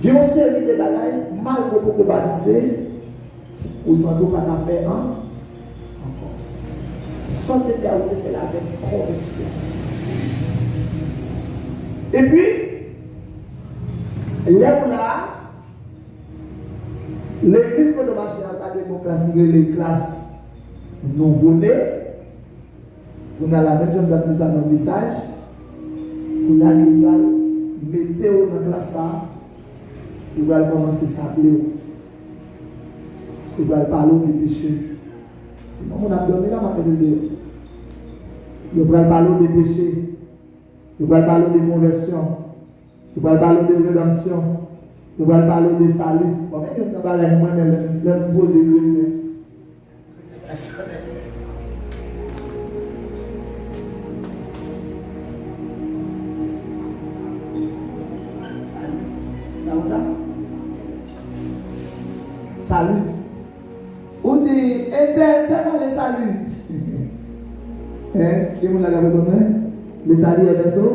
Il y a une série de bagailles, mal pour baptiser, ou sans doute pas faire un encore. Sans te faire avec conviction. Et puis, là, l'église de marcher en classe, les classes nouveau-nées. On a la même chose dans le message. On a l'égal, mettez-vous dans la classe, on va commencer à s'appeler. On va parler du péché. Sinon, on a dormi là, on va parler des péchés. On va parler de conversion. On va parler de rédemption. On va parler de salut. Bon, mais on va parler de moi-même, de me poser des questions. Salut. On dit, c'est pas le salut. Hein? Qui vous l'a dit comment? Le salut est perso.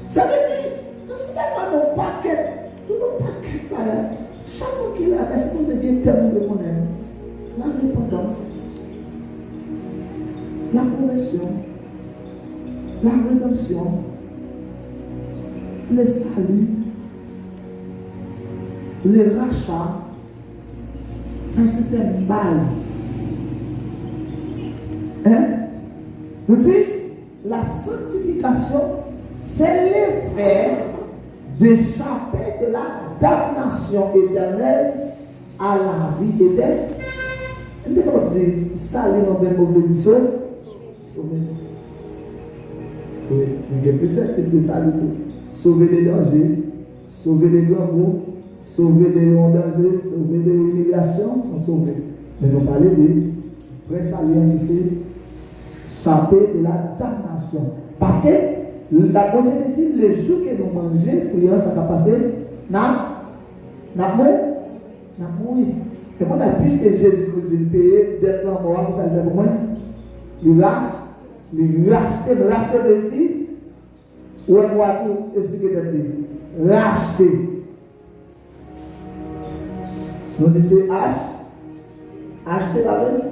Ça veut dire, tout ce qui est paquet, tout le paquet, chaque fois qu'il a, est-ce que vous avez tellement de mon aime? La repentance, la conversion, la rédemption, le salut, le rachat, ça c'est une base. Hein? Vous dites, la sanctification, c'est l'effet d'échapper de la damnation éternelle à la vie éternelle. Je ne sais pas dire, salut dans une mauvaise sauver. Oui, il y a plusieurs types de salut. Sauver des dangers, sauver des grands mots, sauver des longs dangers, sauver des humiliations, sont sauvés. Mais on parle de vrai salut, c'est échapper de la damnation. Parce que la projet dit, le jour que nous mangeons, ça va passer, n'a mouru. Et quand on a puisque Jésus-Christ veut payer, d'être là mort, ça veut dire pour moi, il racheter le petit, ou on doit tout expliquer de lui. Racheter. Nous disons H, acheter la vie.